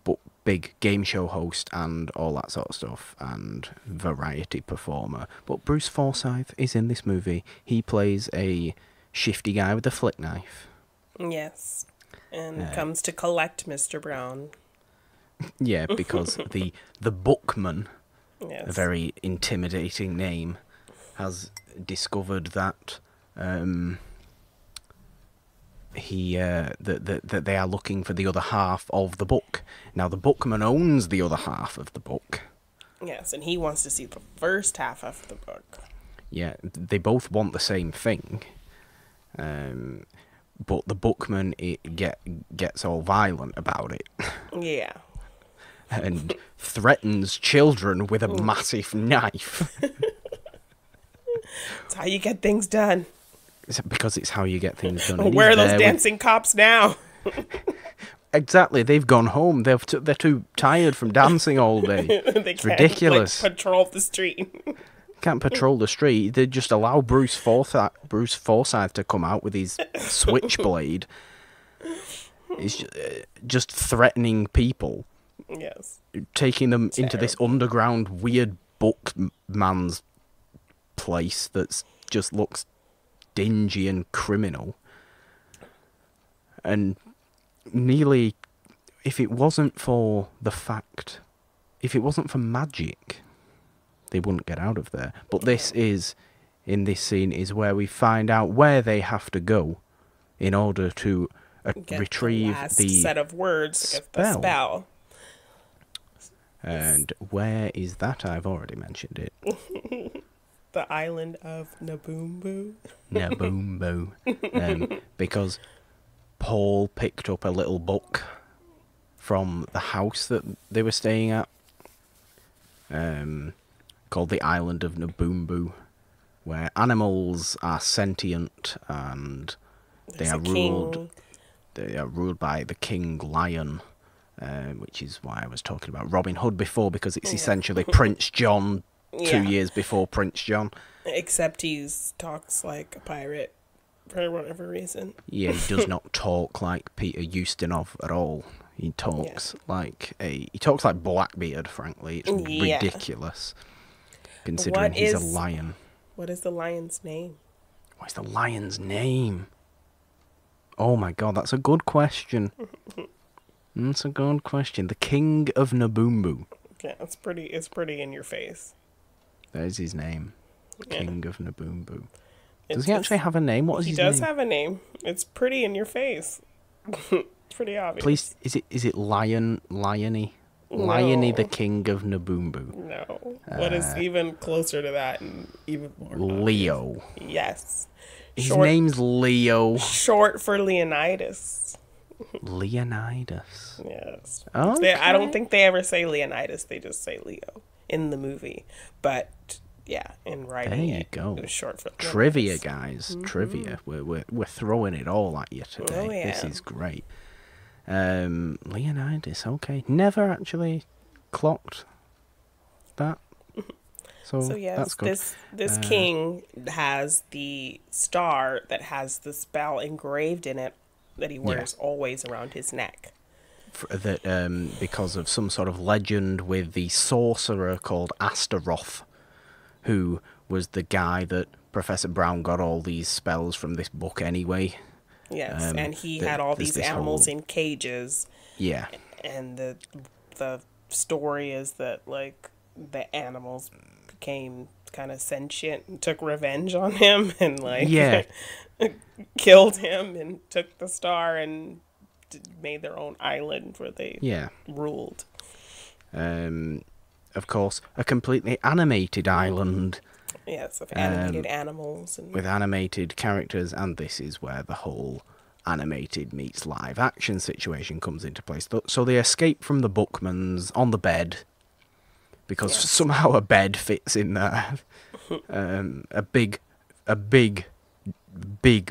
But big game show host and all that sort of stuff, and variety performer. But Bruce Forsyth is in this movie. He plays a shifty guy with a flick knife. Yes. And comes to collect Mr. Brown. Yeah, because the bookman, a very intimidating name, has discovered that that they are looking for the other half of the book. Now, the bookman owns the other half of the book. Yes, and he wants to see the first half of the book. Yeah, they both want the same thing. But the bookman gets all violent about it. Yeah. And threatens children with a massive knife. That's how you get things done. Because it's how you get things done. Where are those dancing cops now? Exactly, they've gone home. They're too tired from dancing all day. It's ridiculous. Like, patrol the street. Can't patrol the street. They just allow Bruce Forsyth to come out with his switchblade. He's just threatening people. Yes. Taking them into this underground weird bookman's place that just looks dingy and criminal. And nearly, if it wasn't for magic, they wouldn't get out of there. But in this scene is where we find out where they have to go in order to retrieve the set of words, the spell. And where is that? I've already mentioned it. The island of Naboombu. Naboombu. Because Paul picked up a little book from the house that they were staying at, called The Island of Naboombu, where animals are sentient and they are ruled. they are ruled by the King Lion, which is why I was talking about Robin Hood before, because it's essentially Prince John 2 years before Prince John. Except he talks like a pirate for whatever reason. Yeah, he does not talk like Peter Ustinov at all. He talks like Blackbeard, frankly. It's ridiculous, considering he's a lion. What is the lion's name? What's the lion's name? Oh my god, that's a good question. That's a good question. The King of Naboombu. Yeah, it's pretty in your face. That is his name. King of Naboombu. Does he actually have a name? What is his name? He does have a name. It's pretty in your face. It's pretty obvious. Please, is it Liony? No. Liony, the King of Naboombu. No. What is even closer to that and even more Leo. obvious? Yes. His name's Leo. Short for Leonidas. Leonidas. Yes. Okay. I don't think they ever say Leonidas. They just say Leo in the movie. But yeah, in writing there you go. It was short for Leonidas. Trivia, guys. Trivia. We're throwing it all at you today. Oh, yeah. This is great. Leonidas. Okay. Never actually clocked that. So yes, that's good. this king has the star that has the spell engraved in it that he wears always around his neck. Because of some sort of legend with the sorcerer called Astaroth, who was the guy that Professor Brown got all these spells from this book anyway. Yes, and he had all these animals in cages. Yeah. And the story is that, like, the animals became kind of sentient and took revenge on him and, like, killed him and took the star and made their own island where they ruled. Of course, a completely animated island. Yes, of animated animals. With animated characters, and this is where the whole animated meets live action situation comes into place. So they escape from the Bookmans on the bed, because somehow a bed fits in there. A big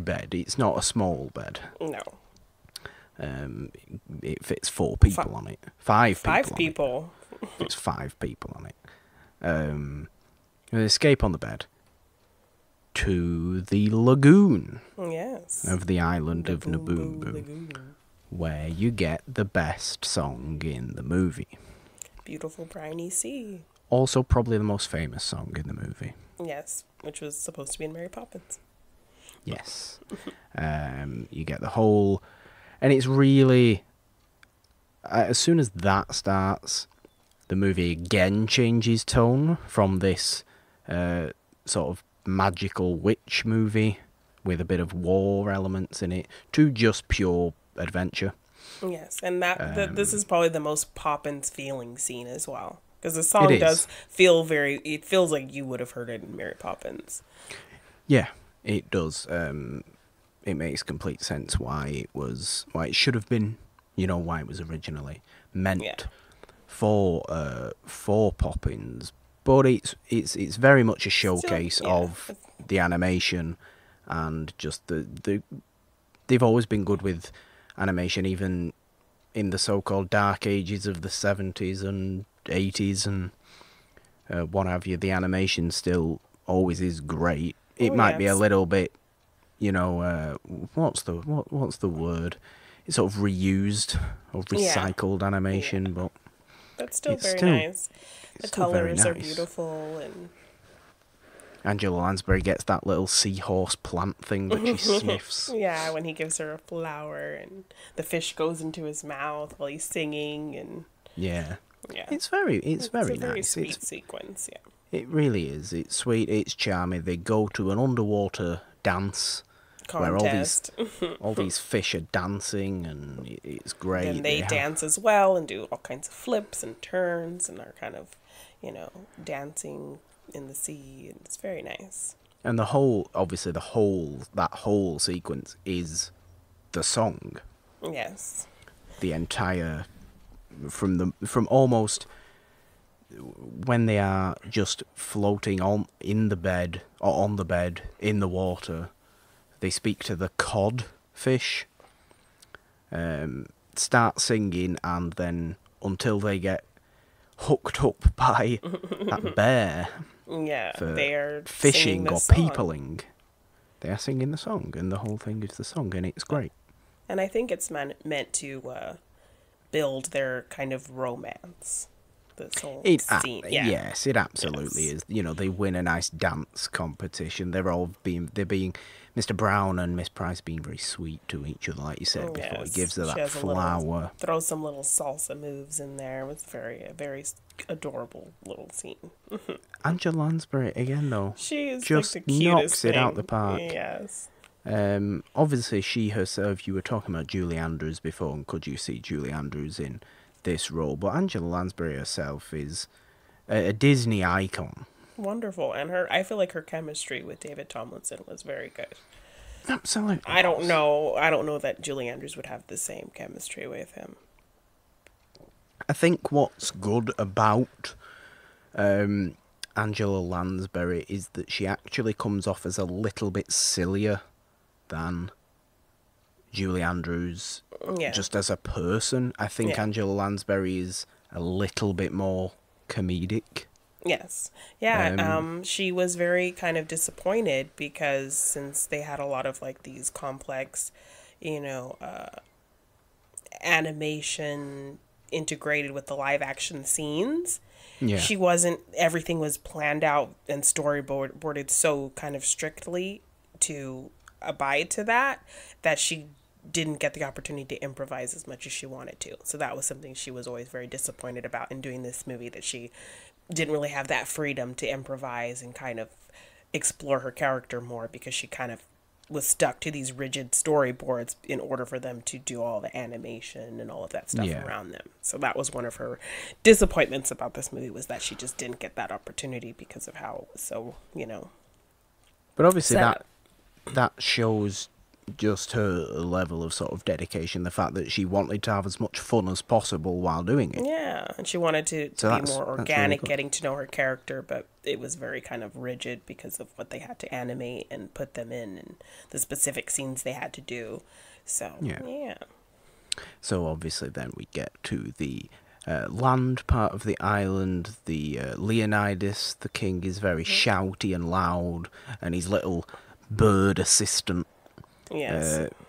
bed. It's not a small bed. No. It fits 4 people on it. 5 people. It's 5 people on it. They escape on the bed to the lagoon of the island of Naboombu, where you get the best song in the movie. Beautiful Briny Sea. Also probably the most famous song in the movie. Yes, which was supposed to be in Mary Poppins. Yes. You get the whole... And it's really... as soon as that starts, the movie again changes tone from this sort of magical witch movie with a bit of war elements in it to just pure adventure. Yes, and this is probably the most Poppins feeling scene as well. Because the song does feel it feels like you would have heard it in Mary Poppins. Yeah, it does. It makes complete sense why it should have been, why it was originally meant for Poppins. But it's very much a showcase of the animation, and just they've always been good with animation, even in the so-called dark ages of the 70s and 80s and what have you. The animation still always is great. It might be a little bit, what's the word? It's sort of reused or recycled animation, but that's still very nice. The colors are beautiful, and Angela Lansbury gets that little seahorse plant thing that she sniffs. Yeah, when he gives her a flower, and the fish goes into his mouth while he's singing, and it's very nice. Very sweet sequence. Yeah, it really is. It's sweet. It's charming. They go to an underwater dance contest where all these fish are dancing, and it's great. And they dance as well and do all kinds of flips and turns and are kind of, dancing in the sea, and it's very nice. And that whole sequence is the song. Yes. The entire from almost when they are just floating in the bed or on the bed in the water. They speak to the cod fish, start singing, and then until they get hooked up by that bear Yeah, for they are singing fishing or this song. peopling, they are singing the song, and the whole thing is the song, and it's great. And I think it's meant to build their kind of romance. This whole scene. Yeah. Yes, it absolutely Yes. is. You know, they win a nice dance competition. They're being Mr. Brown and Miss Price being very sweet to each other, like you said before. He gives her She that has flower. throw some little salsa moves in there. It was a very adorable little scene. Angela Lansbury again, though, She is just like the cutest knocks thing. it out the park. Yes. Obviously, she herself. You were talking about Julie Andrews before, and could you see Julie Andrews in this role? But Angela Lansbury herself is a Disney icon. Wonderful. And I feel like her chemistry with David Tomlinson was very good. Absolutely. I don't know that Julie Andrews would have the same chemistry with him. I think what's good about Angela Lansbury is that she actually comes off as a little bit sillier than Julie Andrews. Yeah. Just as a person, I think Angela Lansbury is a little bit more comedic. Yes. Yeah. She was very kind of disappointed because since they had a lot of like these complex, animation integrated with the live action scenes, everything was planned out and storyboarded so kind of strictly to abide to that she didn't get the opportunity to improvise as much as she wanted to. So that was something she was always very disappointed about in doing this movie, that she didn't really have that freedom to improvise and kind of explore her character more, because she kind of was stuck to these rigid storyboards in order for them to do all the animation and all of that stuff around them. So that was one of her disappointments about this movie, was that she just didn't get that opportunity because of how it was so, But obviously sad. that shows just her level of sort of dedication, the fact that she wanted to have as much fun as possible while doing it. Yeah, and she wanted to be more organic, really getting to know her character, but it was very kind of rigid because of what they had to animate and put them in and the specific scenes they had to do. So, yeah. So obviously then we get to the land part of the island. The Leonidas, the king, is very shouty and loud, and his little bird assistant,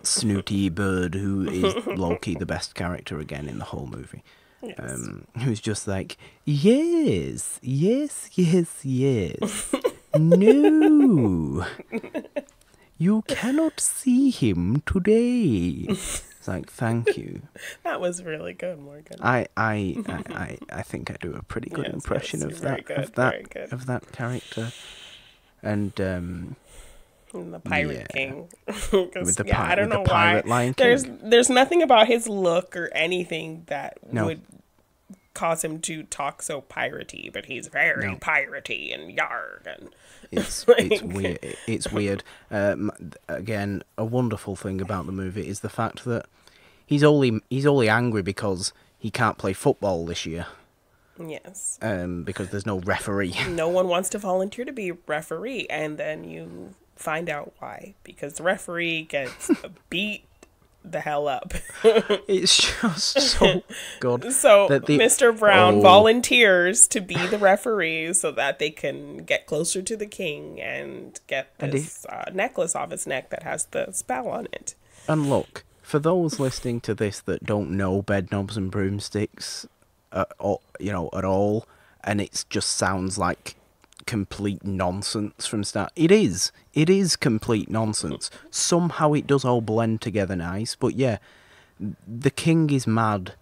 Snooty Bird, who is low-key the best character again in the whole movie. Yes. Who's just like, yes, no, you cannot see him today. It's like, thank you. That was really good, Morgan. I think I do a pretty good impression of that character, and the Pirate King. With the I don't know Pirate why. Lion King. There's nothing about his look or anything that would cause him to talk so piratey, but he's very piratey and yarg, and it's weird. It's weird. Again, a wonderful thing about the movie is the fact that he's only angry because he can't play football this year. Yes. Because there's no referee. No one wants to volunteer to be referee, and then you find out why, because the referee gets beat the hell up. It's just so good. So Mr. Brown volunteers to be the referee so that they can get closer to the king and get this necklace off his neck that has the spell on it. And look, for those listening to this that don't know Bedknobs and Broomsticks at all, and it just sounds like complete nonsense from start. It is complete nonsense. Somehow it does all blend together nice, but yeah, the king is mad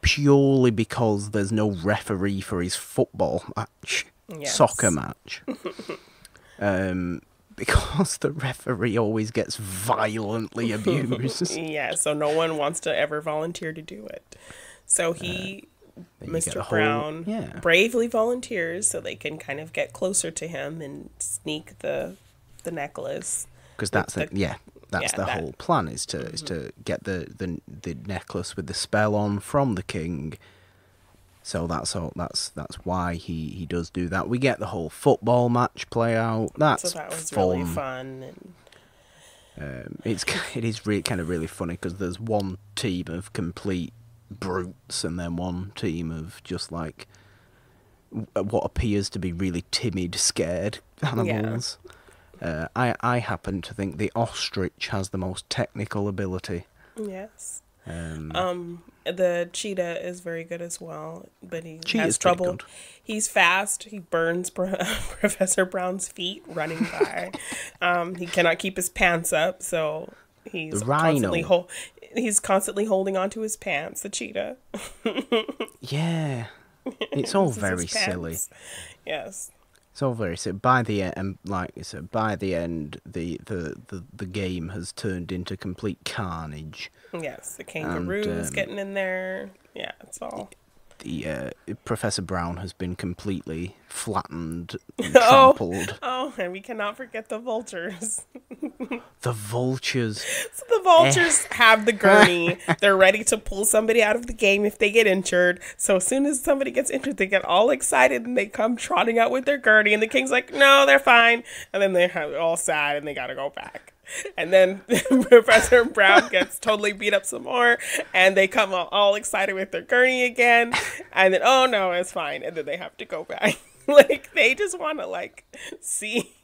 purely because there's no referee for his football match, soccer match. Because the referee always gets violently abused. Yeah, so no one wants to ever volunteer to do it. So Mr. Brown bravely volunteers so they can kind of get closer to him and sneak the necklace. Because that's the whole plan, is to get the necklace with the spell on from the king. So that's why he does do that. We get the whole football match play out. That was really fun. It is really kind of really funny because there's one team of complete brutes and then one team of just like what appears to be really timid, scared animals. I happen to think the ostrich has the most technical ability. Yes. The cheetah is very good as well, but he has trouble. Good. He's fast. He burns Professor Brown's feet running by. He cannot keep his pants up, so he's constantly holding onto his pants. The cheetah. Yeah, it's all very silly. Yes. It's all very silly. By the end, like I said, by the end, the game has turned into complete carnage. Yes, the kangaroo's getting in there. Yeah, it's all. The Professor Brown has been completely flattened and trampled. Oh, and we cannot forget the vultures. The vultures. So the vultures have the gurney. They're ready to pull somebody out of the game if they get injured. So as soon as somebody gets injured, they get all excited and they come trotting out with their gurney. And the king's like, no, they're fine. And then they're all sad and they got to go back. And then Professor Brown gets totally beat up some more, and they come all excited with their gurney again, and then, oh no, it's fine, and then they have to go back. Like, they just want to, like, see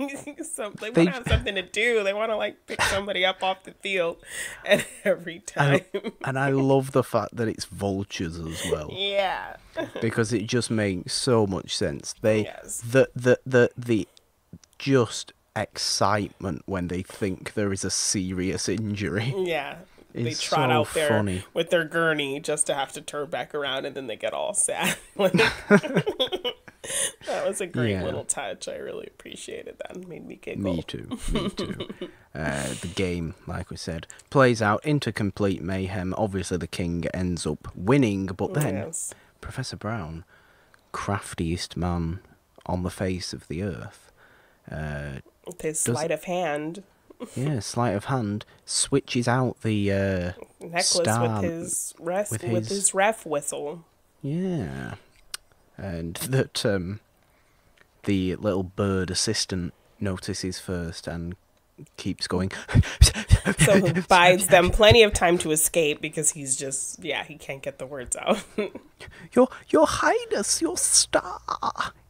something. They want to have something to do. They want to, like, pick somebody up off the field and every time. And I love the fact that it's vultures as well. Yeah. Because it just makes so much sense. The just excitement when they think there is a serious injury. Yeah. They trot out there with their gurney just to have to turn back around, and then they get all sad. That was a great little touch. I really appreciated that. It made me giggle. Me too. The game, like we said, plays out into complete mayhem. Obviously, the king ends up winning, but then Professor Brown, craftiest man on the face of the earth, with his sleight of hand. Yeah, sleight of hand, switches out the necklace with his ref whistle. Yeah. And that the little bird assistant notices first and keeps going. So buys them plenty of time to escape because he's just, he can't get the words out. Your Highness, your star,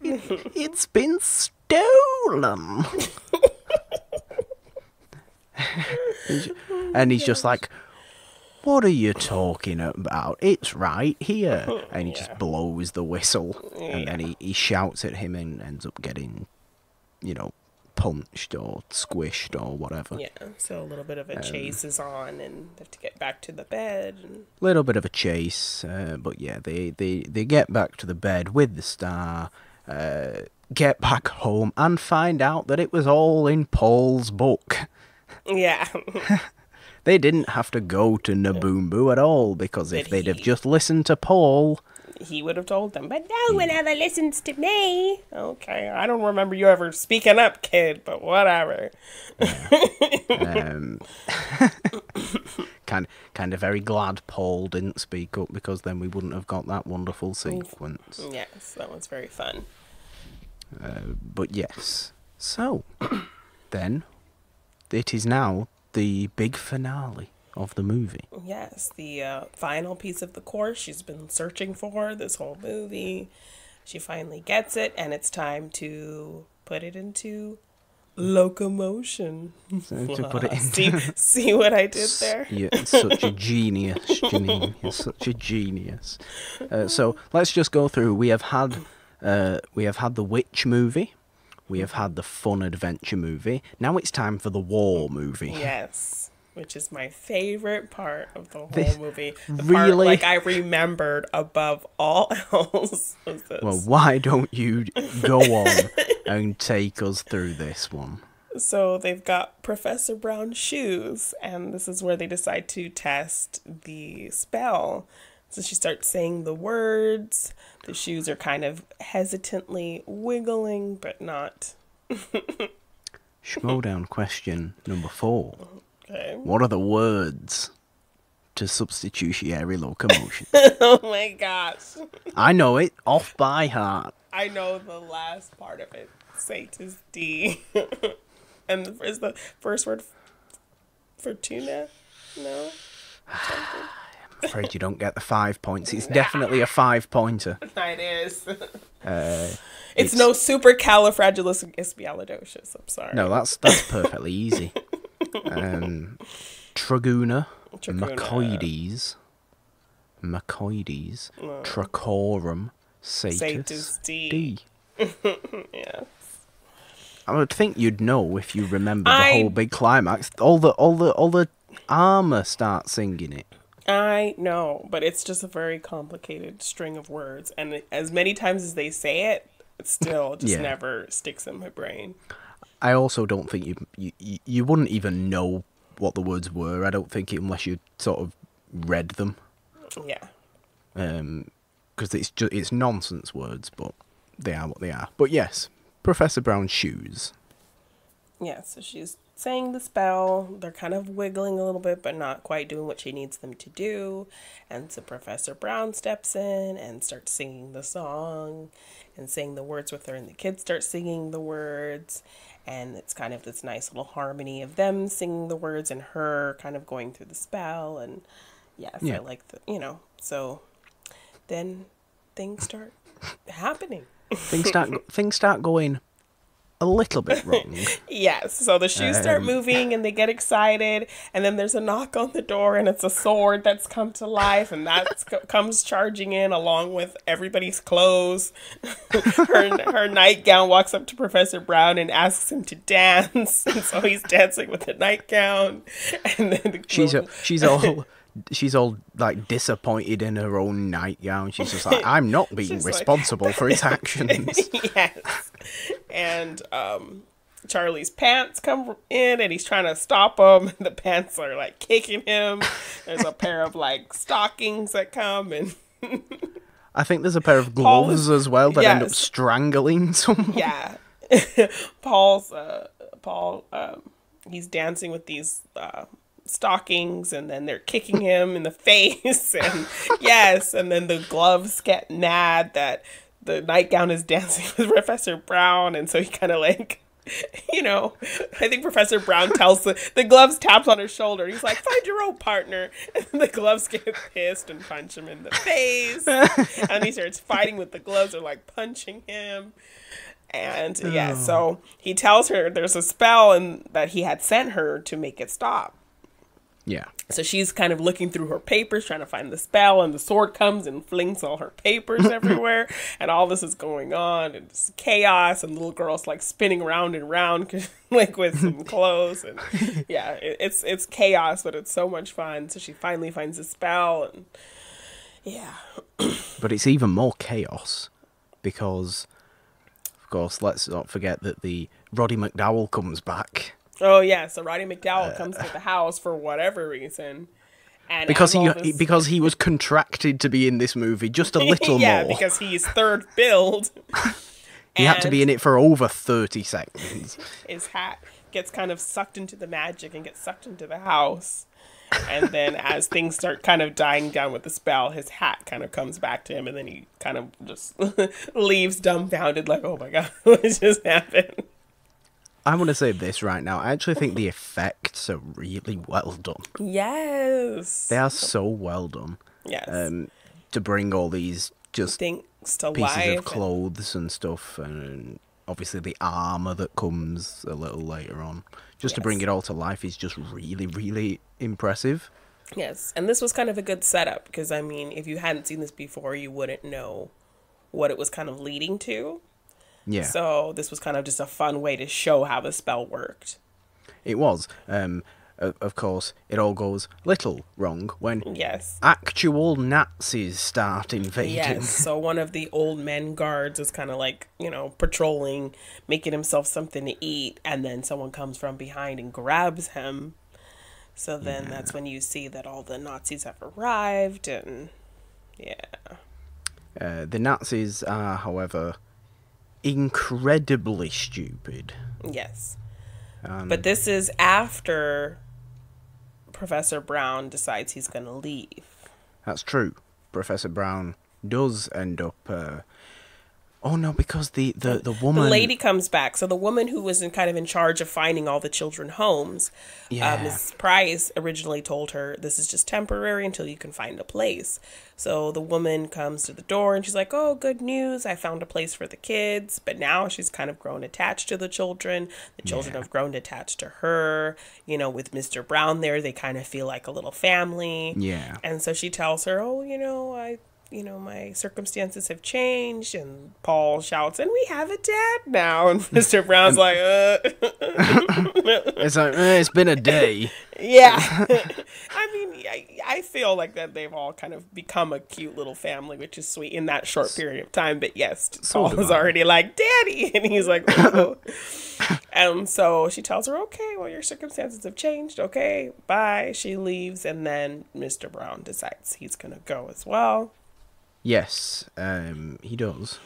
it's been stolen. And he's just like, what are you talking about? It's right here. And he just blows the whistle. And then he shouts at him and ends up getting, punched or squished or whatever. Yeah, so a little bit of a chase is on and they have to get back to the bed. A little bit of a chase, but yeah, they get back to the bed with the star, get back home and find out that it was all in Paul's book. Yeah. They didn't have to go to Naboombu at all, because if they'd have just listened to Paul, he would have told them, but no one ever listens to me. Okay, I don't remember you ever speaking up, kid, but whatever. Kind of very glad Paul didn't speak up, because then we wouldn't have got that wonderful sequence. Yes, that was very fun. But yes, so then it is now the big finale of the movie. Yes, the final piece of the course she's been searching for this whole movie. She finally gets it, and it's time to put it into locomotion. So to put it into... see what I did there? You're such a genius, Jeannine. You're such a genius. So let's just go through. We have had the witch movie. We have had the fun adventure movie. Now it's time for the war movie. Yes, which is my favorite part of the whole movie. The really? part, I remembered above all else was this. Well, why don't you go on and take us through this one? So they've got Professor Brown's shoes, and this is where they decide to test the spell. So she starts saying the words. The shoes are kind of hesitantly wiggling, but not. Schmodown question number 4. Okay. What are the words to substitutionary locomotion? Oh my gosh. I know it off by heart. I know the last part of it. Sate is D. And is the first word Fortuna? No? Something. I'm afraid you don't get the 5 points. It's definitely a 5-pointer. It is. Uh, It's no supercalifragilisticexpialidocious. I'm sorry. No, that's perfectly easy. Traguna, Macoides, Trachorum, Satis D. Yeah. I would think you'd know if you remember the whole big climax. All the armor start singing it. I know, but it's just a very complicated string of words, and as many times as they say it, it still just never sticks in my brain. I also don't think you wouldn't even know what the words were. I don't think unless you sort of read them. Yeah. Because it's nonsense words, but they are what they are. But yes, Professor Brown's shoes. Yeah, so she's saying the spell. They're kind of wiggling a little bit, but not quite doing what she needs them to do. And so Professor Brown steps in and starts singing the song and saying the words with her, and the kids start singing the words. And it's kind of this nice little harmony of them singing the words and her kind of going through the spell. And yes, I like so then things start happening. Things start going a little bit wrong. Yes, so the shoes start moving and they get excited, and then there's a knock on the door, and it's a sword that's come to life, and that comes charging in along with everybody's clothes. her nightgown walks up to Professor Brown and asks him to dance, and so he's dancing with the nightgown, and then she's all like disappointed in her own nightgown. She's just like, I'm not being responsible for its actions. Yes. And Charlie's pants come in, and he's trying to stop them. The pants are like kicking him. There's a pair of like stockings that come, and I think there's a pair of gloves as well that end up strangling someone. Yeah. Paul, he's dancing with these stockings, and then they're kicking him in the face, and and then the gloves get mad that the nightgown is dancing with Professor Brown, and so he kind of like, I think Professor Brown tells the gloves taps on her shoulder. He's like, find your own partner. And the gloves get pissed and punch him in the face. And he starts fighting with the gloves. They're like punching him. And so he tells her there's a spell and that he had sent her to make it stop. Yeah. So she's kind of looking through her papers, trying to find the spell, and the sword comes and flings all her papers everywhere, and all this is going on, and it's chaos, and little girl's like spinning around and around, like with some clothes, and it's chaos, but it's so much fun. So she finally finds the spell, and But it's even more chaos because, of course, let's not forget that the Roddy McDowell comes back. Oh yeah, so Roddy McDowell comes to the house for whatever reason, and because he was contracted to be in this movie just a little more. Yeah, because he's third billed. He had to be in it for over 30 seconds. His hat gets kind of sucked into the magic and gets sucked into the house, and then as things start kind of dying down with the spell, his hat kind of comes back to him, and then he kind of just leaves dumbfounded, like, "Oh my god, what just happened?" I want to say this right now. I actually think the effects are really well done. Yes. They are so well done. Yes. To bring all these just things to pieces life of clothes and stuff, and obviously the armor that comes a little later on. Just to bring it all to life is just really, really impressive. Yes. And this was kind of a good setup because, I mean, if you hadn't seen this before, you wouldn't know what it was kind of leading to. Yeah. So this was kind of just a fun way to show how the spell worked. It was. Of course, it all goes little wrong when actual Nazis start invading. Yes, so one of the old men guards is kind of like, patrolling, making himself something to eat, and then someone comes from behind and grabs him. So then that's when you see that all the Nazis have arrived, and the Nazis are, however, incredibly stupid. Yes. But this is after Professor Brown decides he's going to leave. That's true. Professor Brown does end up Oh no, because the The woman. lady comes back. So the woman who was kind of in charge of finding all the children homes, Yeah. Miss Price originally told her this is just temporary until you can find a place. So the woman comes to the door and she's like, "Oh, good news! I found a place for the kids." But now she's kind of grown attached to the children. The children Yeah. have grown attached to her. You know, with Mr. Brown there, they kind of feel like a little family. Yeah. And so she tells her, "Oh, my circumstances have changed." And Paul shouts, "And we have a dad now." And Mr. Brown's like, It's like it's been a day. yeah. I mean, I feel like that they've all kind of become a cute little family, which is sweet in that short period of time. But yes, So Paul is do I. already like, "Daddy," and he's like, "Oh." And so she tells her, "Okay, well, your circumstances have changed. Okay, bye." She leaves, and then Mr. Brown decides he's gonna go as well. Yes, he does.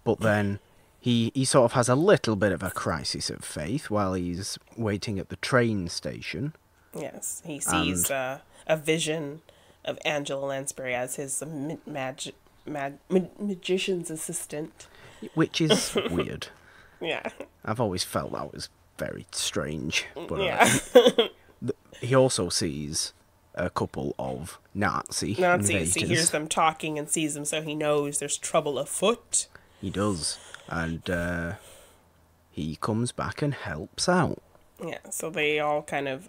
But then he sort of has a little bit of a crisis of faith while he's waiting at the train station. Yes, he sees a vision of Angela Lansbury as his magician's assistant. Which is weird. Yeah, I've always felt that was very strange. But yeah. he also sees a couple of Nazis. Nazis. He hears them talking and sees them, so he knows there's trouble afoot. He does. And he comes back and helps out. Yeah, so they all kind of,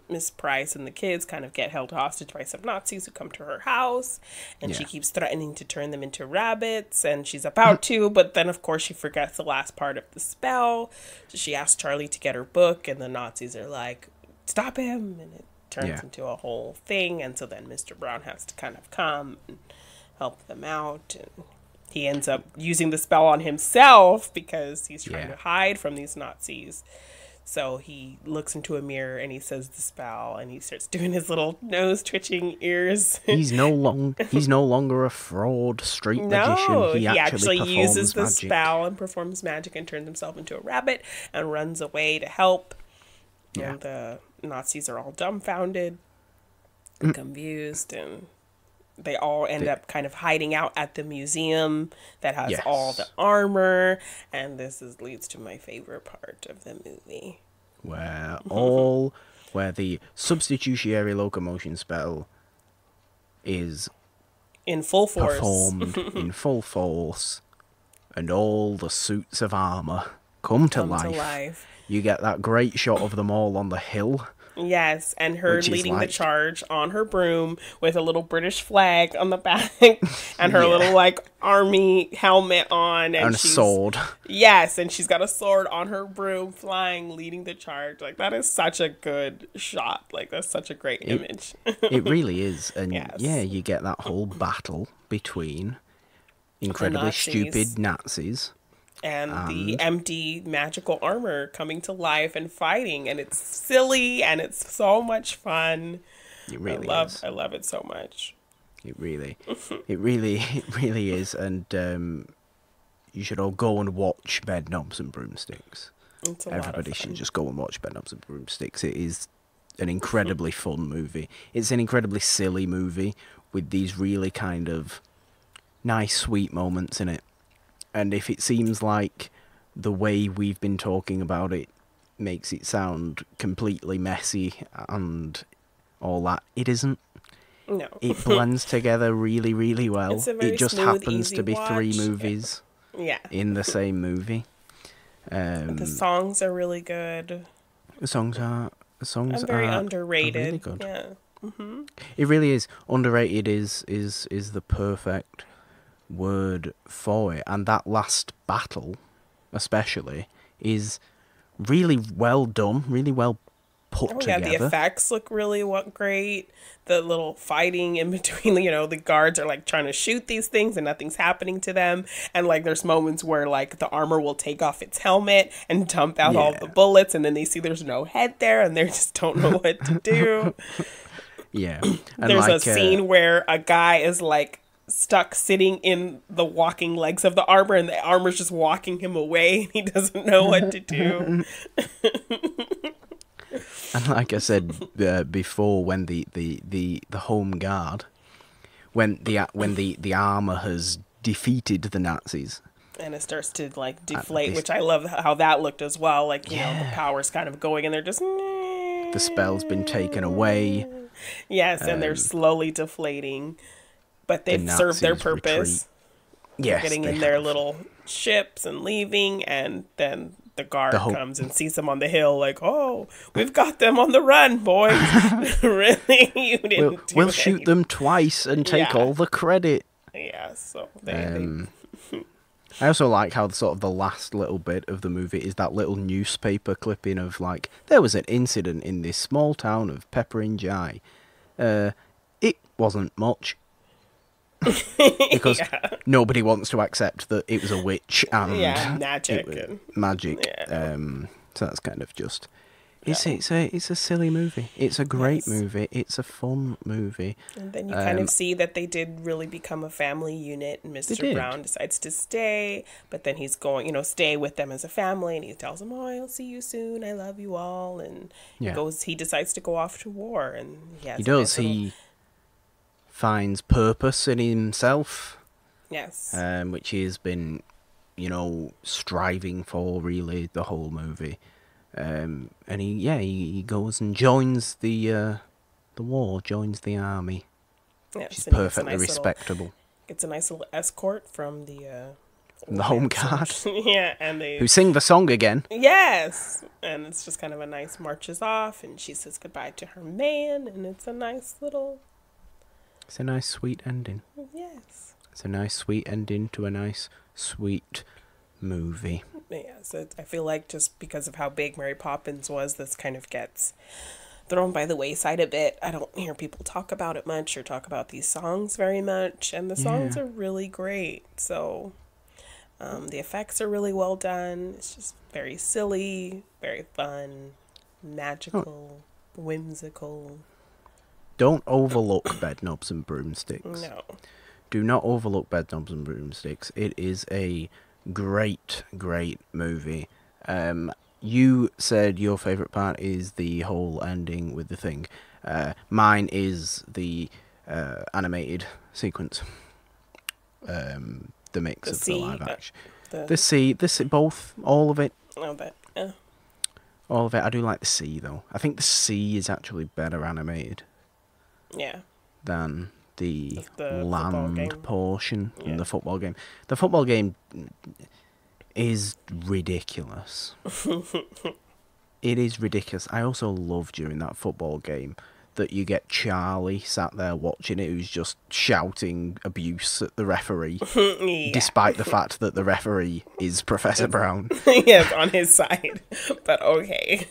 Miss Price and the kids kind of get held hostage by some Nazis who come to her house, and she Yeah. keeps threatening to turn them into rabbits, and she's about to, but then of course she forgets the last part of the spell. So she asks Charlie to get her book, and the Nazis are like, "Stop him," and it turns Yeah. into a whole thing, and so then Mr. Brown has to kind of come and help them out, and he ends up using the spell on himself because he's trying Yeah. to hide from these Nazis. So he looks into a mirror and he says the spell and he starts doing his little nose twitching ears. He's no longer a fraud street magician. No, He he actually performs uses the magic. spell and performs magic and turns himself into a rabbit and runs away to help. Yeah. And the Nazis are all dumbfounded and confused, and they all end up kind of hiding out at the museum that has Yes. all the armor, and leads to my favorite part of the movie. Where the substitutionary locomotion spell is In full force. performed in full force, and all the suits of armor come to life. You get that great shot of them all on the hill. Yes, and her Which is leading the like- charge on her broom with a little British flag on the back and her Yeah. little like army helmet on And a she's, sword. Yes, and she's got a sword on her broom flying, leading the charge. Like that is such a good shot. Like that's such a great image. It really is. And Yes. yeah, you get that whole battle between incredibly Nazis. stupid Nazis. And the empty magical armor coming to life and fighting, and it's silly and it's so much fun. It really I is. love it so much. It really is. And you should all go and watch Bedknobs and Broomsticks. It's a lot Everybody of fun. should just go and watch Bedknobs and Broomsticks. It is an incredibly fun movie. It's an incredibly silly movie with these really kind of nice, sweet moments in it. And if it seems like the way we've been talking about it makes it sound completely messy and all that, it isn't. No. It blends together really, really well. It's a very It just smooth, happens easy to be three watch. movies Yeah. in the same movie. The songs are really good. The songs are And very are underrated. really good. Yeah. It really is. Underrated is the perfect word for it. And that last battle, especially, is really well done, really well put Oh yeah, together. the effects look really great. The little fighting in between, the guards are like trying to shoot these things and nothing's happening to them. And like there's moments where like the armor will take off its helmet and dump out all Yeah. the bullets, and then they see there's no head there and they just don't know what to do. Yeah. And There's a like, scene where a guy is like stuck sitting in the walking legs of the armor, and the armor's just walking him away, and he doesn't know what to do. and like I said before, when the home guard, when the armor has defeated the Nazis, And it starts to like And deflate, which I love how that looked as well. Like, you know, the Yeah. power's kind of going and they're just. The spell's been taken away. Yes, and they're slowly deflating. But The they've served their Nazis retreat. purpose. They're Yes, getting they in their have. little ships and leaving, and then the guard The whole- comes and sees them on the hill, like, "Oh, we've got them on the run, boys." Really, you didn't. We'll shoot them twice and take Yeah. all the credit. Yeah, so they I also like how sort of the last little bit of the movie is that little newspaper clipping of like, there was an incident in this small town of Pepperingeye. It wasn't much. Because nobody wants to accept that it was a witch and magic. magic. Yeah. So that's kind of just. It's a silly movie. It's a great movie. It's a fun movie. And then you kind of see that they did really become a family unit, and Mr. Brown decides to stay, but then he's going, stay with them as a family, and he tells them, "Oh, I'll see you soon. I love you all." And he decides to go off to war, and he does. He finds purpose in himself. Yes. Which he has been, striving for really the whole movie. And he goes and joins the war, joins the army. Yes, which is perfectly respectable. Gets a nice little escort from the home guard. Yeah, and they who sing the song again. Yes, and it's just kind of a nice marches off, and she says goodbye to her man, and it's a nice little. It's a nice sweet ending. Yes. It's a nice sweet ending to a nice sweet movie. Yeah, so I feel like just because of how big Mary Poppins was, this kind of gets thrown by the wayside a bit. I don't hear people talk about it much or talk about these songs very much, and the songs are really great. So the effects are really well done. It's just very silly, very fun, magical, whimsical. Don't overlook Bedknobs and Broomsticks. No. Do not overlook Bedknobs and Broomsticks. It is a great, great movie. You said your favourite part is the whole ending with the thing. Mine is the animated sequence. The mix of the live action. The sea, both, all of it. Oh, but all of it. I do like the sea though. I think the sea is actually better animated. Yeah. Than the land portion in the football game. The football game is ridiculous. It is ridiculous. I also love during that football game that you get Charlie sat there watching it, who's just shouting abuse at the referee, despite the fact that the referee is Professor Brown. Yes, on his side. But okay.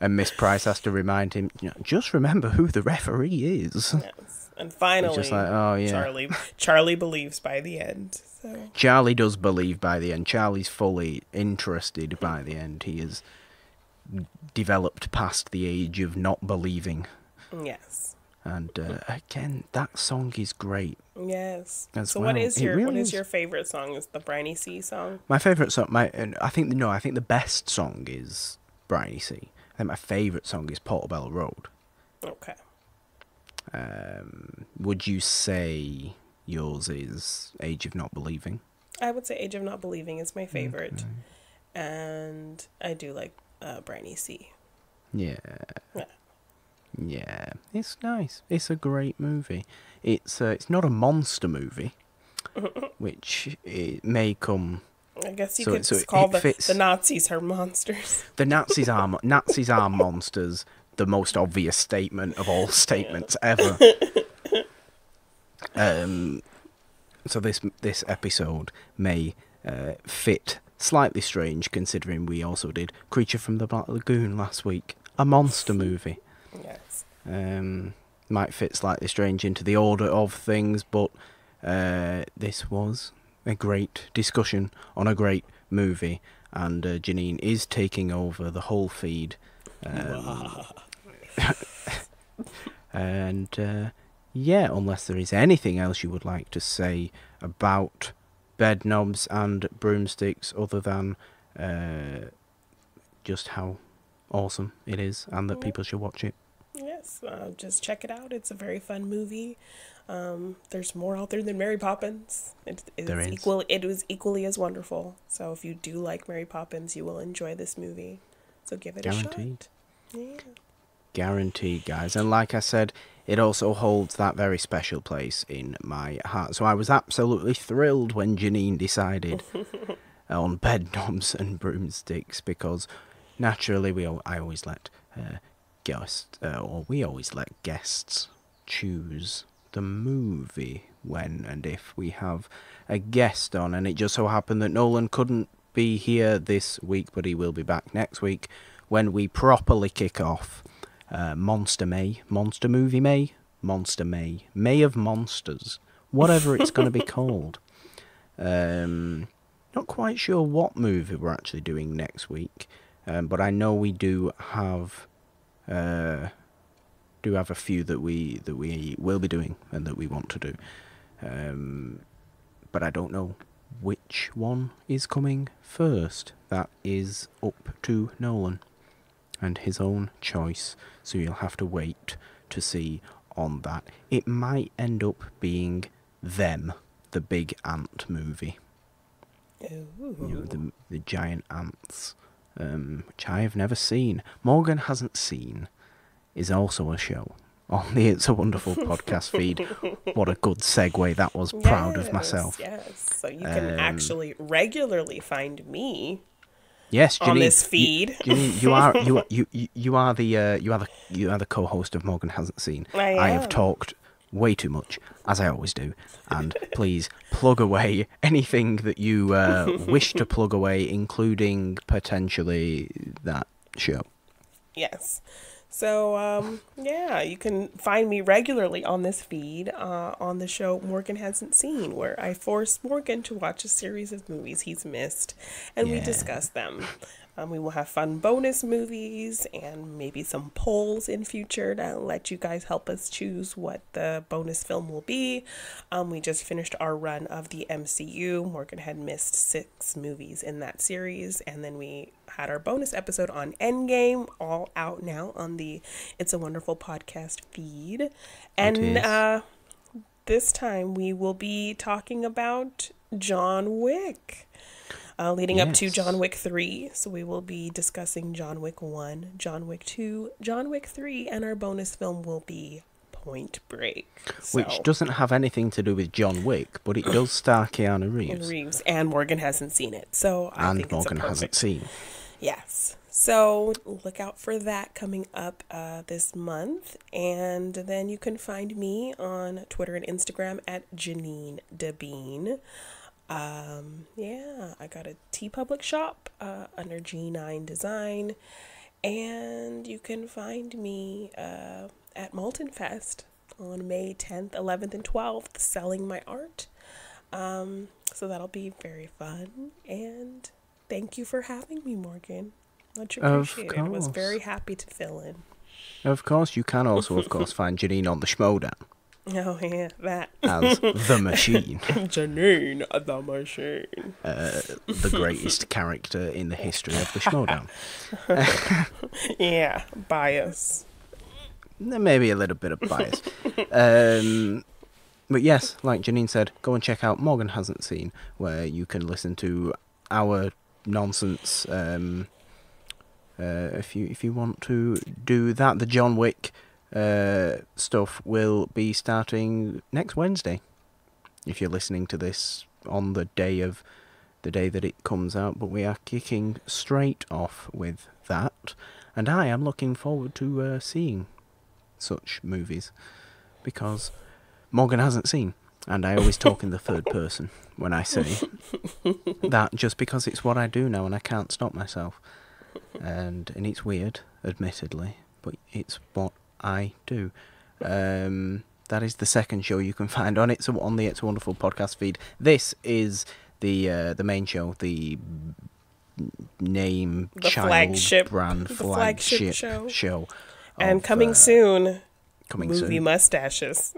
And Miss Price has to remind him, just remember who the referee is. Yes. And finally, just like, oh, yeah. Charlie believes by the end. So. Charlie does believe by the end. Charlie's fully interested by the end. He has developed past the age of not believing. Yes. And again, that song is great. Yes. So what is your favorite song? Is the Briny Sea song? My favorite song, I think the best song is Briny Sea. I think my favorite song is Portobello Road. Okay. Would you say yours is Age of Not Believing? I would say Age of Not Believing is my favorite. Okay. And I do like Briny Sea. Yeah. Yeah, it's nice. It's a great movie. It's not a monster movie, which it may come. I guess you could call the Nazis are monsters. The Nazis are monsters. The most obvious statement of all statements ever. So this episode may fit slightly strange, considering we also did Creature from the Black Lagoon last week, a monster movie. Yes. Might fit slightly strange into the order of things, but this was a great discussion on a great movie, and Jeannine is taking over the whole feed. And unless there is anything else you would like to say about Bedknobs and Broomsticks other than just how awesome it is and that people should watch it. Yes. Yes, just check it out. It's a very fun movie. There's more out there than Mary Poppins. There is. It was equally as wonderful. So if you do like Mary Poppins, you will enjoy this movie. So give it a shot. Guaranteed. Yeah. Guaranteed, guys. And like I said, it also holds that very special place in my heart. So I was absolutely thrilled when Jeannine decided on Bedknobs and Broomsticks, because naturally I always let we always let guests choose the movie when and if we have a guest on, and it just so happened that Nolan couldn't be here this week, but he will be back next week when we properly kick off Monster May, Monster Movie May, Monster May, May of Monsters, whatever it's going to be called. Not quite sure what movie we're actually doing next week, but I know we do have a few that we will be doing and that we want to do. But I don't know which one is coming first. That is up to Nolan and his own choice, so you'll have to wait to see on that. It might end up being Them, the big ant movie. Ooh. You know, the giant ants, which I have never seen. Morgan hasn't seen, is also a show on the It's a Wonderful podcast feed. What a good segue that was. Proud of myself. Yes, so you can actually regularly find me. Yes, Jeannine, on this feed. Jeannine, you are the co-host of Morgan Hasn't Seen. I have talked way too much, as I always do, and please plug away anything that you wish to plug away, including potentially that show. Yes. So, you can find me regularly on this feed on the show Morgan Hasn't Seen, where I force Morgan to watch a series of movies he's missed, and we discuss them. We will have fun bonus movies and maybe some polls in future to let you guys help us choose what the bonus film will be. We just finished our run of the MCU. Morgan had missed 6 movies in that series, and then we had our bonus episode on Endgame, all out now on the It's a Wonderful podcast feed. And this time we will be talking about John Wick. Leading up to John Wick 3. So we will be discussing John Wick 1, John Wick 2, John Wick 3, and our bonus film will be Point Break. Which doesn't have anything to do with John Wick, but it does star Keanu Reeves. And Morgan hasn't seen it. So I think Morgan hasn't seen. Yes. So look out for that coming up this month. And then you can find me on Twitter and Instagram at Jeannine Debean. I got a TeePublic shop under G9 Design, and you can find me at Molten Fest on May 10th, 11th, and 12th selling my art. So that'll be very fun, and thank you for having me, Morgan. Much appreciated. I was very happy to fill in. Of course, you can also, find Jeannine on the Schmodown. Oh, yeah, that. As the Machine. Jeannine, the Machine. The greatest character in the history of the Schmodown. Yeah, bias. There may be a little bit of bias. But yes, like Jeannine said, go and check out Morgan Hasn't Seen, where you can listen to our nonsense. If you want to do that, the John Wick stuff will be starting next Wednesday. If you're listening to this on the day that it comes out, but we are kicking straight off with that, and I am looking forward to seeing such movies, because Morgan hasn't seen, and I always talk in the third person when I say that, just because it's what I do now and I can't stop myself, and it's weird, admittedly, but it's what I do. That is the second show you can find on the It's a Wonderful podcast feed. This is the main show, the flagship show. And coming soon, movie mustaches.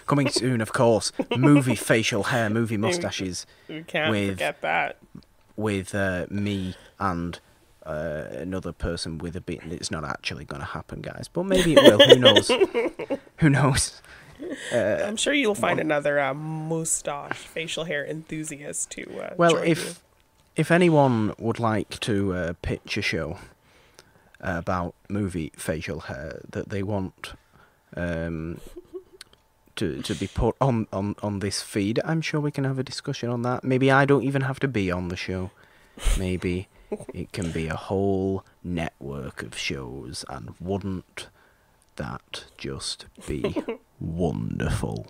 Coming soon, of course. Movie facial hair, movie mustaches. We can't forget that. With me and another person with a beard. It's not actually going to happen, guys, but maybe it will. Who knows? Who knows? I'm sure you'll find another moustache, facial hair enthusiast to well, join you. If anyone would like to pitch a show about movie facial hair that they want to be put on this feed, I'm sure we can have a discussion on that. Maybe I don't even have to be on the show. Maybe it can be a whole network of shows, and wouldn't that just be wonderful?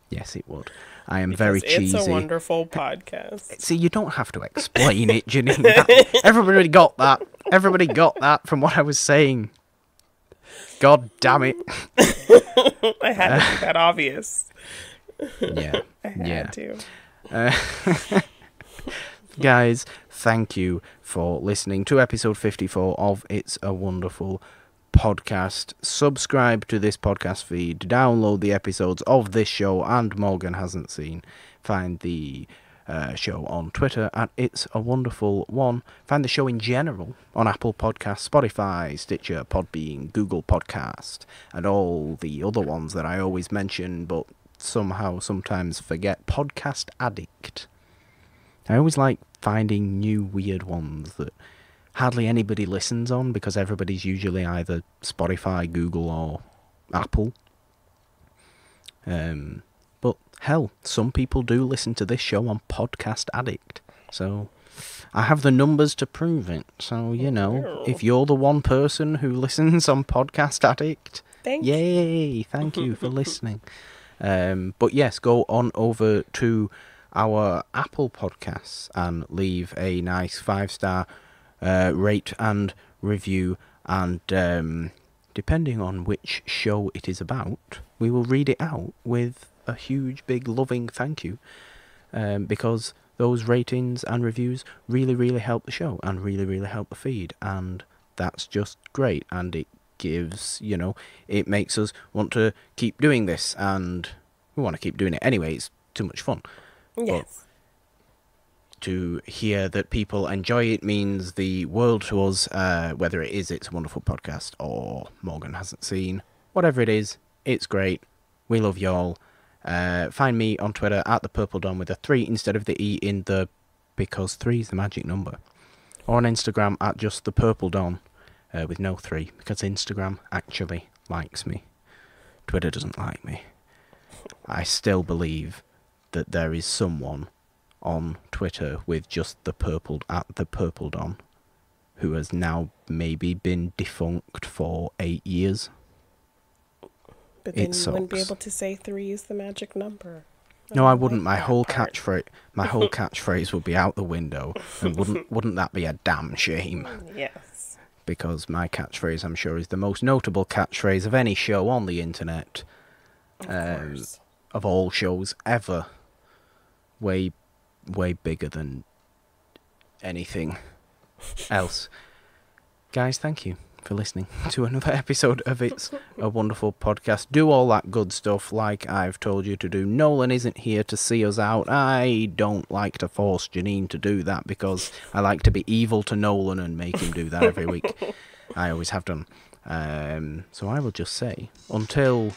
Yes, it would. I am very cheesy. It's a wonderful podcast. See, you don't have to explain it, Jeannine. Everybody got that. Everybody got that from what I was saying. God damn it. I had to make that obvious. Yeah. I had to. Guys, thank you for listening to episode 54 of It's a Wonderful Podcast. Subscribe to this podcast feed, download the episodes of this show and Morgan Hasn't Seen. Find the show on Twitter at It's a Wonderful One. Find the show in general on Apple Podcasts, Spotify, Stitcher, Podbean, Google Podcast, and all the other ones that I always mention but sometimes forget. Podcast Addict. I always like finding new weird ones that hardly anybody listens on, because everybody's usually either Spotify, Google, or Apple. But hell, some people do listen to this show on Podcast Addict. So I have the numbers to prove it. So, you know, if you're the one person who listens on Podcast Addict, thank you for listening. But yes, go on over to our Apple Podcasts and leave a nice 5-star rate and review, and depending on which show it is about, we will read it out with a huge big loving thank you, because those ratings and reviews really help the show and really help the feed, and that's just great, and it gives, it makes us want to keep doing this, and we want to keep doing it anyway. It's too much fun. Yes. But to hear that people enjoy it means the world to us, whether it is It's a Wonderful Podcast or Morgan Hasn't Seen. Whatever it is, it's great. We love y'all. Find me on Twitter at the Purple Don with a 3 instead of the E in the, because 3 is the magic number. Or on Instagram at just the Purple Don with no 3, because Instagram actually likes me. Twitter doesn't like me. I still believe that there is someone on Twitter with just the Purple Don, who has now maybe been defunct for 8 years. But then you wouldn't be able to say 3 is the magic number. No, I wouldn't. My whole catchphrase would be out the window, and wouldn't that be a damn shame? Yes. Because my catchphrase, I'm sure, is the most notable catchphrase of any show on the internet. Of course. Of all shows ever. Way bigger than anything else. Guys, thank you for listening to another episode of It's a Wonderful Podcast. Do all that good stuff like I've told you to do. Nolan isn't here to see us out. I don't like to force Jeannine to do that, because I like to be evil to Nolan and make him do that every week. I always have done. So I will just say, until,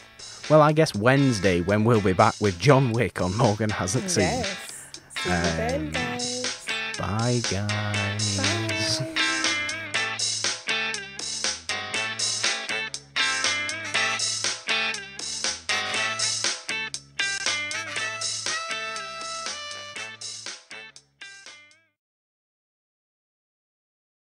well, I guess Wednesday, when we'll be back with John Wick on Morgan Hasn't Seen. Yes. See you then, guys. Bye, guys. Bye.